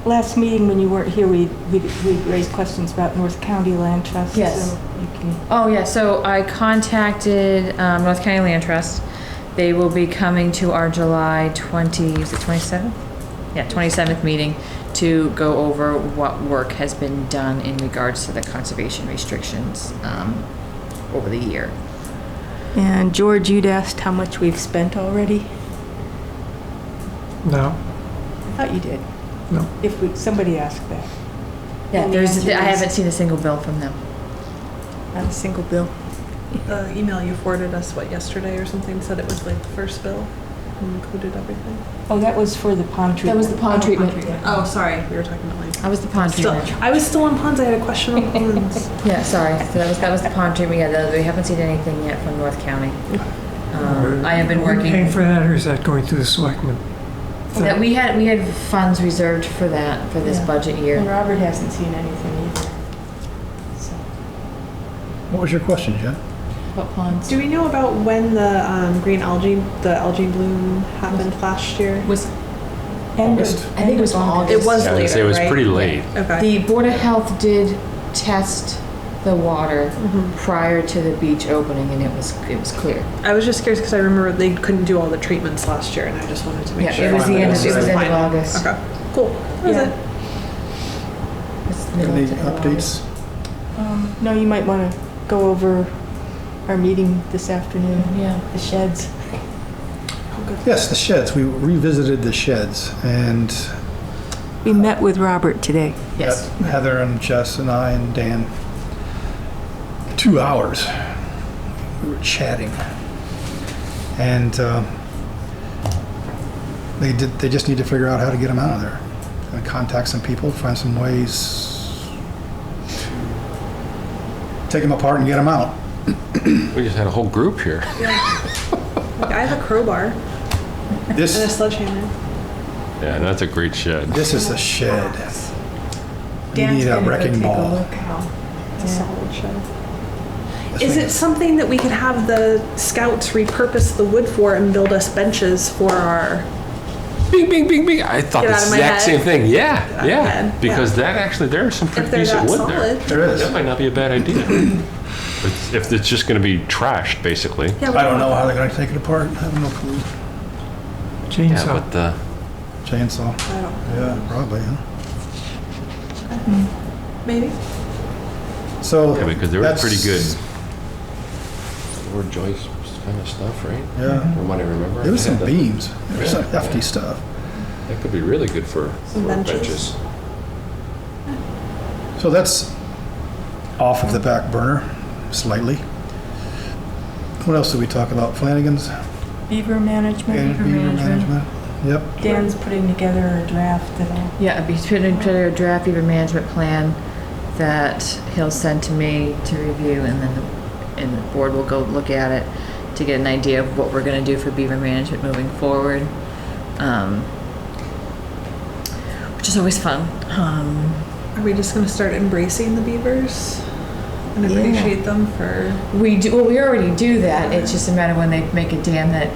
S4: last meeting when you weren't here, we raised questions about North County Land Trust.
S2: Yes.
S4: So you can,
S2: Oh, yeah, so I contacted North County Land Trust. They will be coming to our July 27th? Yeah, 27th meeting to go over what work has been done in regards to the conservation restrictions over the year.
S4: and George, you'd asked how much we've spent already?
S8: No,
S4: I thought you did.
S8: no.
S4: Somebody asked that.
S2: Yeah,
S4: And the
S2: there's,
S4: answer
S2: I
S4: is-
S2: haven't seen a single bill from them.
S4: Not a single bill.
S12: The email you forwarded us, yesterday or something, said it was like the first bill and included everything.
S4: Oh, that was for the pond treatment.
S2: That was the pond treatment.
S12: Oh, sorry, we were talking about like.
S2: That was the pond treatment.
S12: I was still on ponds, I had a question on ponds.
S2: Yeah, sorry, so that was the pond treatment, yeah, we haven't seen anything yet from North County. I have been
S8: Are we paying
S2: working,
S8: for that, or is that going through the selectmen?
S2: that we had funds reserved for that, for this
S4: Yeah.
S2: budget
S4: And
S2: year.
S4: Robert hasn't seen anything either. So,
S1: What was your question, Jen?
S2: What ponds?
S12: Do we know about when the the algae bloom happened last year?
S2: Was,
S4: end
S1: August.
S4: of,
S2: I think it was August.
S12: It was
S3: Yeah, I was gonna say
S12: later,
S3: it was
S12: right?
S3: pretty late.
S12: Okay.
S2: The Board of Health did test the water prior to the beach opening, and it was clear.
S12: I was just curious because I remember they couldn't do all the treatments last year, and I just wanted to make
S2: Yeah,
S12: sure.
S2: it was the end of, it was end of
S12: Final.
S2: August.
S12: Okay, cool. That was
S4: Yeah.
S12: it.
S2: It's the middle
S1: Any
S2: of August.
S1: updates?
S4: No, you might want to go over our meeting this afternoon.
S2: Yeah.
S4: The sheds.
S1: Yes, the sheds. We revisited the sheds, and
S4: We met with Robert today.
S2: Yes.
S1: Heather and Jess and I and Dan, 2 hours. We were chatting, and they just need to figure out how to get them out of there. And contact some people, find some ways to take them apart and get them out.
S3: We just had a whole group here.
S12: Like, I have a crowbar and a
S1: This
S12: sledgehammer.
S3: Yeah, and that's a great shed.
S1: this is the shed. You
S4: Dan's
S1: need a
S4: gonna go
S1: wrecking
S4: take a
S1: ball.
S4: look.
S12: It's a solid shed.
S1: This
S12: Is
S1: thing
S12: it something that we could have the scouts repurpose the wood for and build us benches for our?
S3: Bing, bing, bing, bing. I thought
S12: Get
S3: the
S12: out of my
S3: exact
S12: head.
S3: same thing. Yeah,
S12: Get out of my
S3: yeah.
S12: head,
S3: Because that actually, there's some pretty
S12: If they're
S3: decent
S12: that
S3: wood there.
S12: solid.
S1: There is.
S3: That might not be a bad idea. If it's just going to be trashed, basically.
S12: Yeah,
S1: I don't know how they're going to take it apart. I have no clue.
S3: Yeah,
S8: Chainsaw.
S3: but the
S1: Chainsaw.
S12: I don't.
S1: Yeah, probably. Huh?
S12: Maybe.
S1: So
S3: yeah, because they were
S1: that's-
S3: pretty good. Lord Joyce kind of stuff, right?
S1: Yeah.
S3: From what I remember.
S1: There was
S3: They
S1: some
S3: had the-
S1: beams. There was some
S3: Yeah.
S1: hefty stuff.
S3: That could be really good for
S12: benches.
S3: benches.
S1: So that's off of the back burner slightly. What else did we talk about? Flanagan's?
S4: Beaver management.
S1: And beaver management. Yep.
S4: Dan's putting together a draft that'll.
S2: Yeah, be putting together a draft beaver management plan that he'll send to me to review, and then the board will go look at it to get an idea of what we're gonna do for beaver management moving forward. Which is always fun.
S12: Are we just gonna start embracing the beavers and
S2: Yeah.
S12: appreciate them for?
S2: We do, well, we already do that. It's just a matter when they make a dam that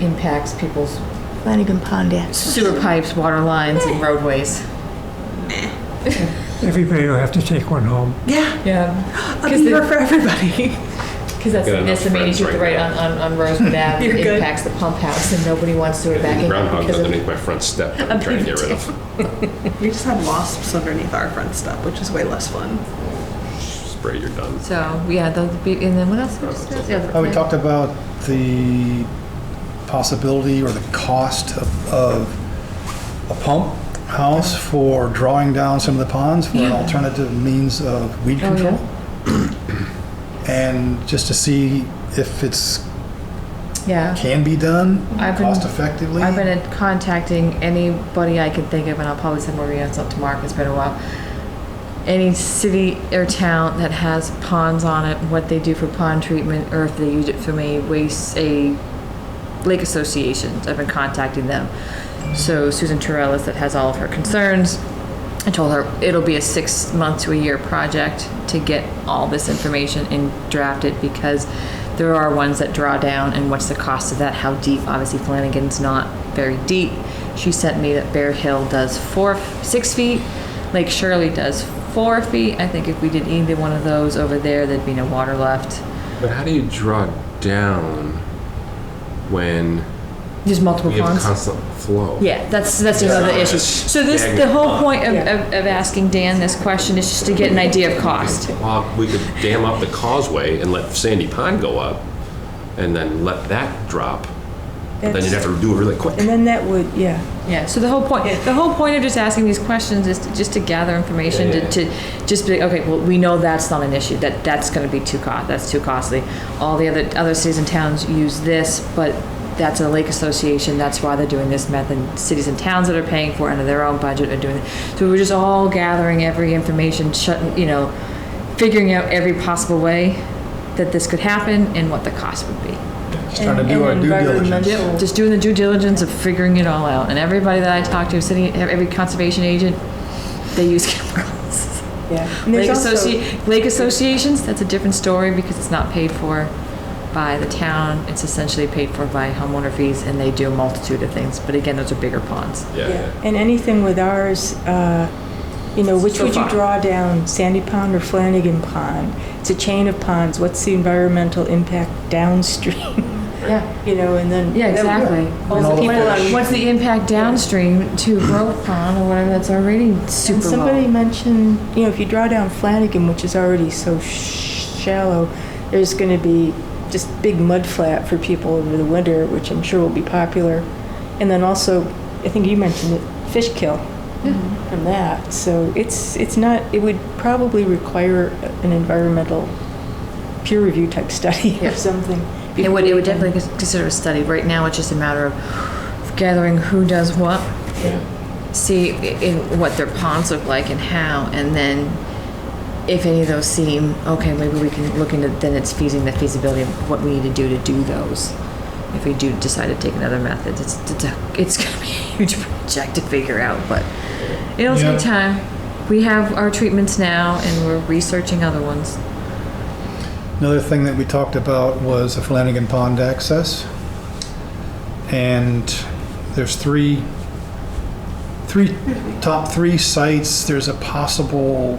S2: impacts people's
S4: Flanagan Pond
S2: sewer pipes, water lines, and roadways.
S8: Everybody will have to take one home.
S12: Yeah,
S2: Yeah.
S12: a beaver for everybody.
S2: Because that's
S3: Got
S2: the main
S3: enough
S2: issue
S3: friends
S2: right
S3: right
S2: on Rosewood Ave.
S12: You're
S2: It
S12: good.
S2: impacts the pump house, and nobody wants sewer back in
S3: Groundhogs
S2: because of
S3: underneath my front step that I'm trying to get rid of.
S12: We just have wasps underneath our front step, which is way less fun.
S3: Spray, you're done.
S2: So, yeah, and then what else? did we discuss? Yeah,
S1: We talked about the possibility or the cost of a pump house for drawing down some of the ponds for an alternative means of weed
S2: Oh,
S1: control. And just to see if it's
S2: Yeah.
S1: can be done
S2: I've been-
S1: cost effectively.
S2: I've been contacting anybody I can think of, and I'll probably send more emails up to Mark, it's been a while. Any city or town that has ponds on it, what they do for pond treatment, or if they use it from a lake associations, I've been contacting them. So Susan Torellis that has all of her concerns, I told her it'll be a 6 month to a year project to get all this information and draft it, because there are ones that draw down, and what's the cost of that, how deep. Obviously Flanagan's not very deep. She sent me that Bear Hill does 6 feet, Lake Shirley does 4 feet. I think if we did either one of those over there, there'd be no water left.
S3: But how do you draw down when
S2: There's multiple
S3: you have
S2: ponds.
S3: constant flow?
S2: Yeah, that's another
S3: Yeah.
S2: issue. So the whole point of asking Dan this question is just to get an idea of cost.
S3: Well, we could dam up the causeway and let Sandy Pond go up, and then let that drop. But then you'd have to do it really quick.
S4: And then that would, yeah.
S2: Yeah, so the whole point of just asking these questions is just to gather information,
S3: Yeah.
S2: to just be, okay, well, we know that's not an issue, that's gonna be that's too costly. All the other cities and towns use this, but that's a lake association, that's why they're doing this method. Cities and towns that are paying for it under their own budget are doing it. So we're just all gathering every information, figuring out every possible way that this could happen and what the cost would be.
S1: Just trying to do our due diligence.
S2: Just doing the due diligence of figuring it all out. And everybody that I talk to, every conservation agent, they use chemicals.
S4: Yeah. And there's
S2: Lake associations, that's a different story because it's not paid for by the town. It's essentially paid for by homeowner fees, and they do a multitude of things. But again, those are bigger ponds.
S3: Yeah.
S4: And anything with ours, which
S2: So
S4: would you
S2: far.
S4: draw down, Sandy Pond or Flanagan Pond? It's a chain of ponds. What's the environmental impact downstream?
S2: Yeah.
S4: You know, and then.
S2: Yeah, exactly.
S4: All the people on.
S2: What's the impact downstream to Grove Pond or whatever that's already super
S4: And somebody
S2: low?
S4: mentioned, you know, if you draw down Flanagan, which is already so shallow, there's going to be just big mud flat for people over the winter, which I'm sure will be popular. And then also, I think you mentioned it, fish kill from that. So it's not, it would probably require an environmental peer review type study or something.
S2: It would definitely consider a study. Right now, it's just a matter of gathering who does what, see what their ponds look like and how, and then if any of those seem, okay, maybe we can look into, then it's the feasibility of what we need to do those. If we do decide to take another method, it's going to be a huge project to figure out, but it'll take time. We have our treatments now, and we're researching other ones.
S1: Another thing that we talked about was a Flanagan Pond access. And there's top three sites. There's a possible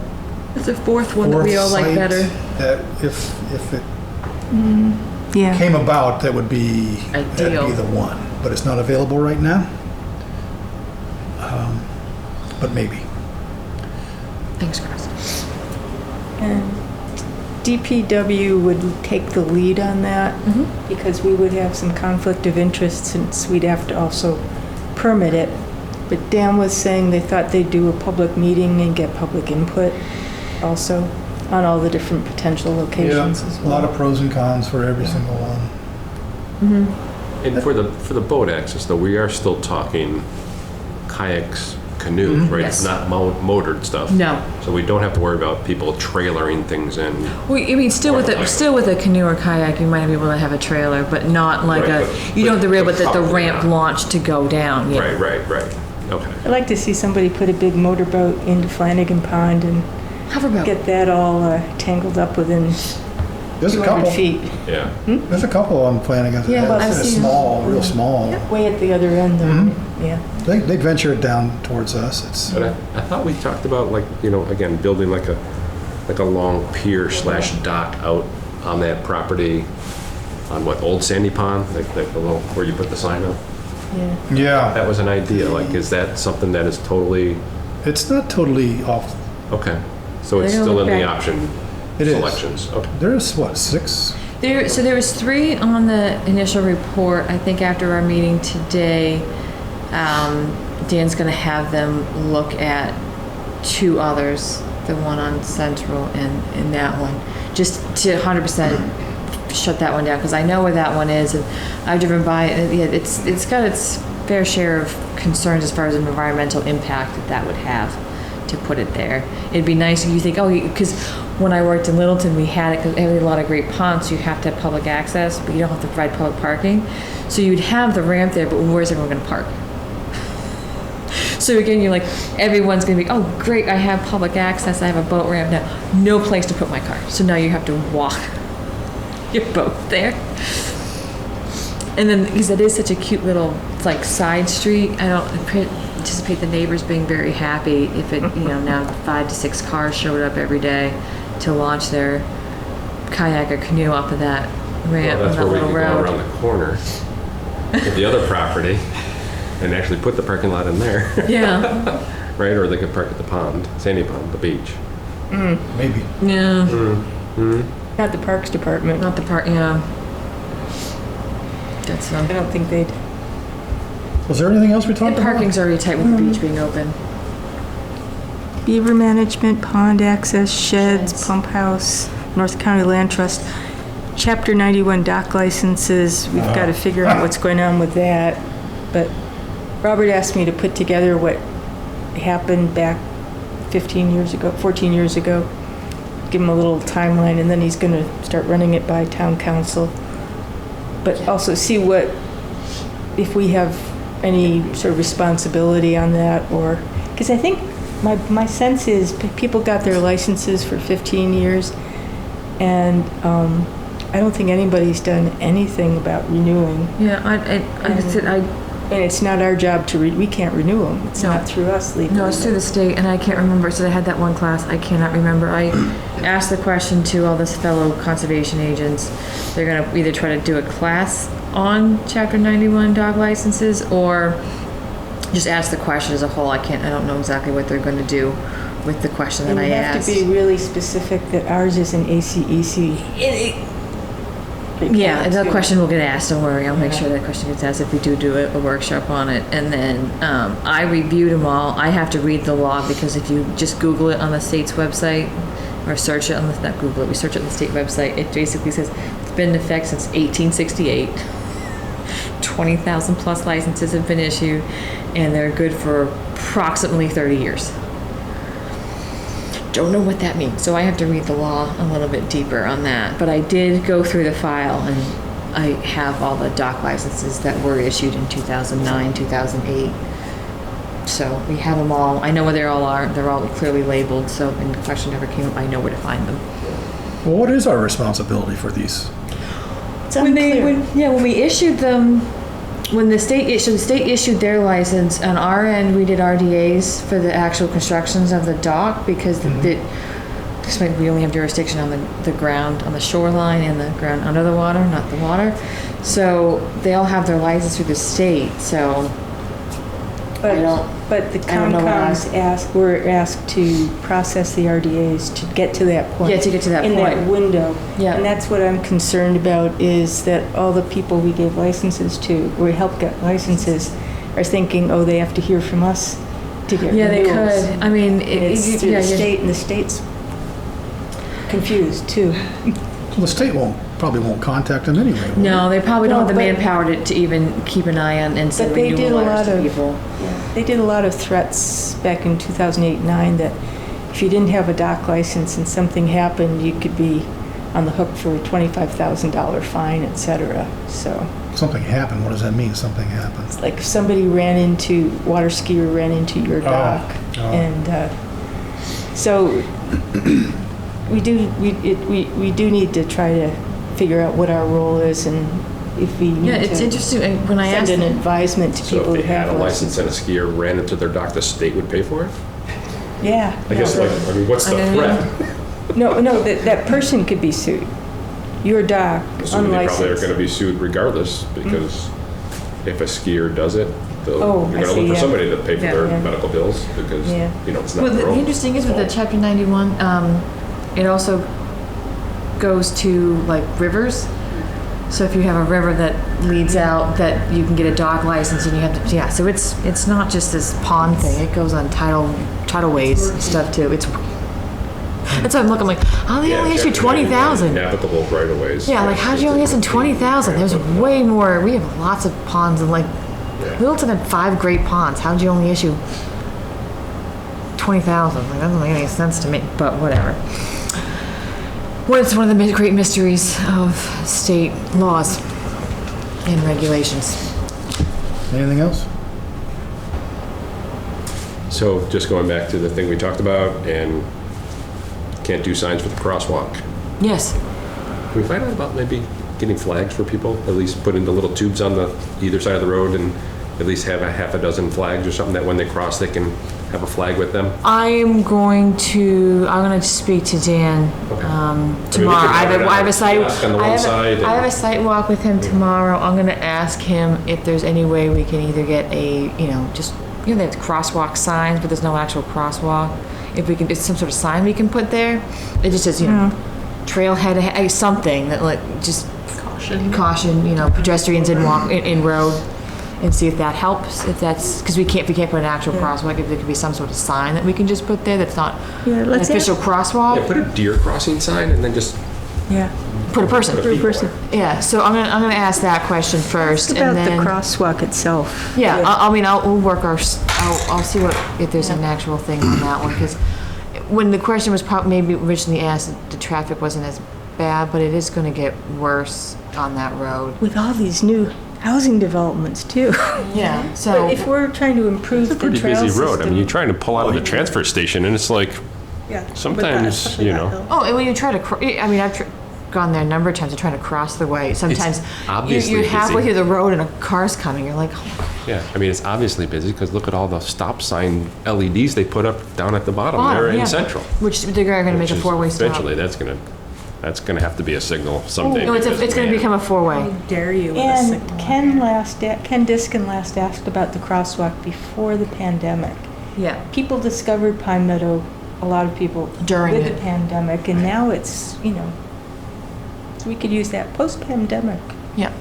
S2: It's a fourth one that we all like
S1: site
S2: better.
S1: that if it
S4: Yeah.
S1: came about, that'd be
S2: Ideal.
S1: the one. But it's not available right now. But maybe.
S2: Thanks, Chris.
S4: And DPW would take the lead on that because we would have some conflict of interest since we'd have to also permit it. But Dan was saying they thought they'd do a public meeting and get public input also on all the different potential locations as
S1: A
S4: well.
S1: lot of pros and cons for every single one.
S3: And for the boat access, though, we are still talking kayaks, canoes, right?
S2: Yes.
S3: Not motored stuff.
S2: No.
S3: So we don't have to worry about people trailering things in.
S2: Well, I mean, still with a canoe or kayak, you might be able to have a trailer, but not like
S3: Right,
S2: you don't have to worry about the
S3: probably
S2: ramp
S3: not.
S2: launch to go down. Yeah.
S3: Right. Okay.
S4: I'd like to see somebody put a big motorboat into Flanagan Pond and
S2: Hoverboat.
S4: get that all tangled up within
S1: There's a
S4: 200
S1: couple.
S4: feet.
S3: Yeah.
S1: There's a couple on Flanagan's.
S2: Yeah,
S1: That's
S2: I've seen them.
S1: small, real small.
S4: Way at the other end though, yeah.
S1: They venture down towards us. It's
S3: But I thought we talked about, like, again, building like a long pier / dock out on that property on Old Sandy Pond, like the little, where you put the sign up.
S1: yeah.
S3: That was an idea. Like, is that something that is totally
S1: It's not totally off.
S3: okay? So it's
S2: They don't
S3: still in
S2: look
S3: the
S2: bad.
S3: option
S1: It is.
S3: selections. Okay.
S1: There's what, 6?
S2: So there was 3 on the initial report. I think after our meeting today, Dan's going to have them look at 2 others, the one on Central and that one, just to 100% shut that one down, because I know where that one is, and I've driven by it. And, yeah, it's got its fair share of concerns as far as an environmental impact that would have to put it there. It'd be nice if you think, because when I worked in Littleton, we had it, because we had a lot of great ponds, so you have to have public access, but you don't have to provide public parking. So you'd have the ramp there, but where's everyone going to park? So again, you're like, everyone's going to be, oh, great, I have public access, I have a boat ramp now. No place to put my car. So now you have to walk your boat there. And then, because it is such a cute little, like, side street, I don't anticipate the neighbors being very happy if it, now 5 to 6 cars showed up every day to launch their kayak or canoe off of that ramp
S3: Well,
S2: on
S3: that's
S2: that
S3: where we
S2: little
S3: could go
S2: road.
S3: around the corner at the other property and actually put the parking lot in there,
S2: Yeah,
S3: right? Or they could park at the pond, Sandy Pond, the beach.
S1: Maybe.
S2: yeah,
S4: Not the Parks Department.
S2: not the part, yeah. That's,
S4: I don't think they'd.
S1: Was there anything else we talked
S2: and
S1: about?
S2: parking's already tight with the beach being open.
S4: Beaver management, pond access, sheds,
S2: Sheds.
S4: pump house, North County Land Trust, Chapter 91 dock licenses. We've got to figure out what's going on with that. But Robert asked me to put together what happened back 14 years ago, give him a little timeline, and then he's going to start running it by town council. But also see if we have any sort of responsibility on that, or, because I think my sense is people got their licenses for 15 years, and I don't think anybody's done anything about renewing.
S2: Yeah, I
S4: And it's not our job to, we can't renew them. It's not through us legally.
S2: No, it's through the state, and I can't remember, so I had that one class, I cannot remember. I asked the question to all this fellow conservation agents. They're gonna either try to do a class on Chapter 91 dog licenses, or just ask the question as a whole. I don't know exactly what they're gonna do with the question that
S4: And
S2: I
S4: you have
S2: asked.
S4: to be really specific that ours is an ACEC.
S2: Yeah,
S4: report,
S2: that
S4: too.
S2: question will get asked, don't worry, I'll make sure that question gets asked if we do a workshop on it. And then, I reviewed them all, I have to read the law, because if you just Google it on the state's website, or search it on the, not Google it, we search it on the state website, it basically says, it's been in effect since 1868. 20,000 plus licenses have been issued, and they're good for approximately 30 years. Don't know what that means, so I have to read the law a little bit deeper on that. But I did go through the file, and I have all the dock licenses that were issued in 2009, 2008. So we have them all. I know where they all are. They're all clearly labeled, so if the question ever came up, I know where to find them.
S1: Well, what is our responsibility for these?
S4: It's unclear.
S2: When we issued them, when the state issued their license, on our end, we did RDAs for the actual constructions of the dock, because we only have jurisdiction on the ground, on the shoreline, and the ground under the water, not the water. So they all have their license through the state, so
S4: But the
S2: I don't know what
S4: we're asked to process the RDAs to get to that point.
S2: Yeah, to get to that
S4: in
S2: point.
S4: that window.
S2: Yeah.
S4: And that's what I'm concerned about, is that all the people we gave licenses to, or we helped get licenses, are thinking, oh, they have to hear from us to get
S2: yeah, they
S4: renewals.
S2: could. I mean,
S4: It's through the state, and the state's confused too.
S1: Well, the state probably won't contact them anyway. will
S2: No, they probably don't
S4: No,
S2: have the
S4: but-
S2: manpower to even keep an eye on and send
S4: But they did
S2: renewal
S4: a
S2: letters
S4: lot
S2: to
S4: of,
S2: people.
S4: they did a lot of threats back in 2008-9 that if you didn't have a dock license and something happened, you could be on the hook for a $25,000 fine, et cetera. So,
S1: they? Something happened. What does that mean, something happened?
S4: like if somebody water skier ran into your dock, and so we do need to try to figure out what our role is, and if we need
S2: Yeah, it's
S4: to
S2: interesting. When I
S4: send
S2: asked
S4: an
S2: them,
S4: advisement to
S3: So
S4: people
S3: if
S4: who
S3: they had
S4: have
S3: a license
S4: licenses.
S3: and a skier ran into their dock, the state would pay for it?
S4: Yeah.
S3: I guess, like, I mean, what's the
S2: I don't
S3: threat?
S4: No, that person could be sued. Your dock,
S3: Assuming they probably are
S4: unlicensed.
S3: gonna be sued regardless, because if a skier does it,
S4: Oh,
S3: you're
S4: I
S3: gonna
S4: see,
S3: look for
S4: yeah.
S3: somebody to pay for
S2: Yeah,
S3: their
S4: yeah.
S3: medical bills, because,
S4: Yeah.
S3: it's not
S2: well,
S3: their
S2: the
S3: own
S2: interesting is with the
S3: fault.
S2: Chapter 91, it also goes to like rivers. So if you have a river that leads out, that you can get a dock license, and you have to, so it's not just this pond thing. It goes on tidalways and stuff too. That's what I'm looking like. Oh, they
S3: Yeah,
S2: only issued
S3: Chapter 91
S2: 20,000.
S3: Navigable right of ways.
S2: Yeah, like how'd you only issue 20,000? There's way more. We have lots of ponds, and like Littleton had 5 great ponds. How'd you only issue 20,000? Like that doesn't make any sense to me. But whatever. Well, it's one of the great mysteries of state laws and regulations.
S1: Anything else?
S3: So just going back to the thing we talked about, and can't do signs for the crosswalk.
S2: Yes.
S3: Can we find out about maybe getting flags for people? At least put into little tubes on the either side of the road, and at least have a half a dozen flags or something, that when they cross, they can have a flag with them.
S2: I'm going to speak to Dan tomorrow. I have a site.
S3: Ask on the one side
S2: I have a site walk with him tomorrow. I'm going to ask him if there's any way we can either get a, they have crosswalk signs, but there's no actual crosswalk. If we can, it's some sort of sign we can put there. It just says, trailhead, something that like just caution, pedestrians in road, and see if that helps. If that's because we can't put an actual crosswalk. If there could be some sort of sign that we can just put there that's not an official crosswalk.
S3: Yeah, put a deer crossing sign, and then just
S2: Put a person.
S3: put a people there.
S2: Yeah. So I'm gonna ask that question first,
S4: About
S2: and then
S4: the crosswalk itself.
S2: yeah. We'll work I'll see if there's an actual thing on that one, because when the question was maybe originally asked, the traffic wasn't as bad, but it is going to get worse on that road.
S4: With all these new housing developments too.
S2: Yeah. So
S4: If we're trying to improve the
S3: Pretty
S4: trail
S3: busy road. I mean,
S4: system-
S3: you're trying to pull out of the transfer station, and it's like,
S12: Yeah.
S3: sometimes,
S2: and when you try to, I've gone there a number of times. You're trying to cross the way. Sometimes
S3: obviously
S2: you're halfway
S3: busy.
S2: through the road and a car's coming. You're like, oh
S3: Yeah, I mean, it's obviously busy because look at all the stop sign LEDs they put up down at the bottom there
S2: yeah.
S3: in Central.
S2: Which they're going to make
S3: Which
S2: a
S3: is
S2: four-way stop.
S3: Eventually, that's gonna have to be a signal someday.
S2: No, it's
S3: because,
S2: going to
S3: man,
S2: become a four-way.
S12: Dare you with a
S4: And
S12: signal.
S4: Ken Diskin last asked about the crosswalk before the pandemic.
S2: Yeah.
S4: People discovered Pine Meadow, a lot of people,
S2: During
S4: with
S2: it.
S4: the pandemic, and now it's, we could use that post-pandemic.
S2: Yeah.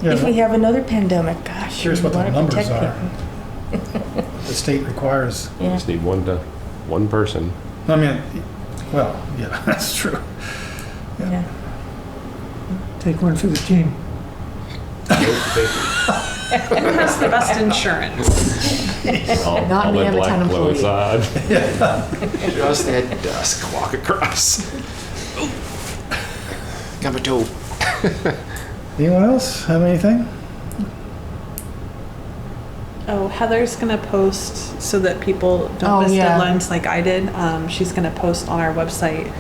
S4: If we have another pandemic, gosh, we
S1: Here's what the
S4: want to
S1: numbers
S4: protect
S1: are.
S4: people.
S1: The state requires,
S4: Yeah.
S3: Just need one person.
S1: I mean, well, yeah, that's true.
S4: Yeah.
S8: Take one for the team.
S12: Who has the best insurance?
S2: Not me, I'm a town employee.
S3: Just at dusk, walk across. Got my toe.
S1: Anyone else have anything?
S12: Oh, Heather's gonna post so that people don't
S2: Oh,
S12: miss
S2: yeah.
S12: deadlines like I did. She's gonna post on our website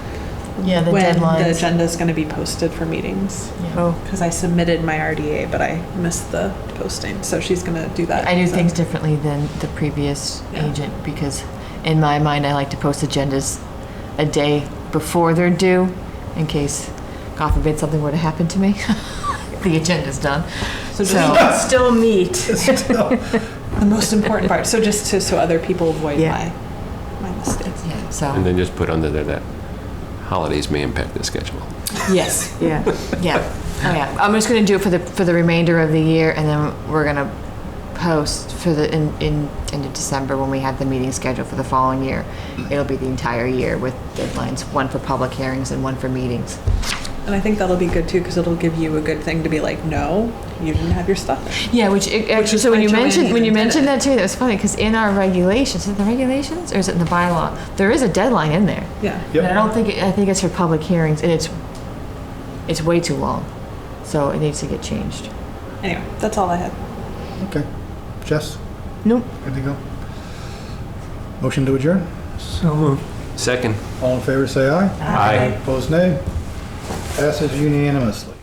S2: Yeah, the
S12: when
S2: deadlines.
S12: the agenda is gonna be posted for meetings.
S2: Oh.
S12: Because I submitted my RDA, but I missed the posting, so she's gonna do that.
S2: I do
S12: So-
S2: things differently than the previous
S12: Yeah.
S2: agent because in my mind, I like to post agendas a day before they're due in case, God forbid, something were to happen to me. The agenda's done.
S12: So
S2: So-
S12: just still meet. The most important part. So just so other people avoid
S2: Yeah.
S12: my mistakes.
S2: Yeah,
S3: And
S2: so,
S3: then just put under there that holidays may impact the schedule.
S2: yes,
S4: Yeah.
S2: yeah. Oh, yeah. I'm just gonna do it for the remainder of the year and then we're gonna post for the, into December when we have the meeting scheduled for the following year. It'll be the entire year with deadlines, one for public hearings and one for meetings.
S12: And I think that'll be good too, because it'll give you a good thing to be like, no, you didn't have your stuff in.
S2: Yeah, actually,
S12: is
S2: so when
S12: why
S2: you
S12: Joanne
S2: mentioned
S12: even did it.
S2: that too, that was funny because in our regulations, is it the regulations or is it in the bylaw? There is a deadline in there.
S12: Yeah.
S2: But I don't think I think it's for public hearings and it's way too long, so it needs to get changed.
S12: Anyway, that's all I had.
S1: Okay. Jess,
S2: Nope.
S1: good to go. Motion to adjourn?
S8: So moved.
S3: Second.
S1: All in favor, say aye.
S3: Aye.
S1: Opposed, nay. Passes unanimously.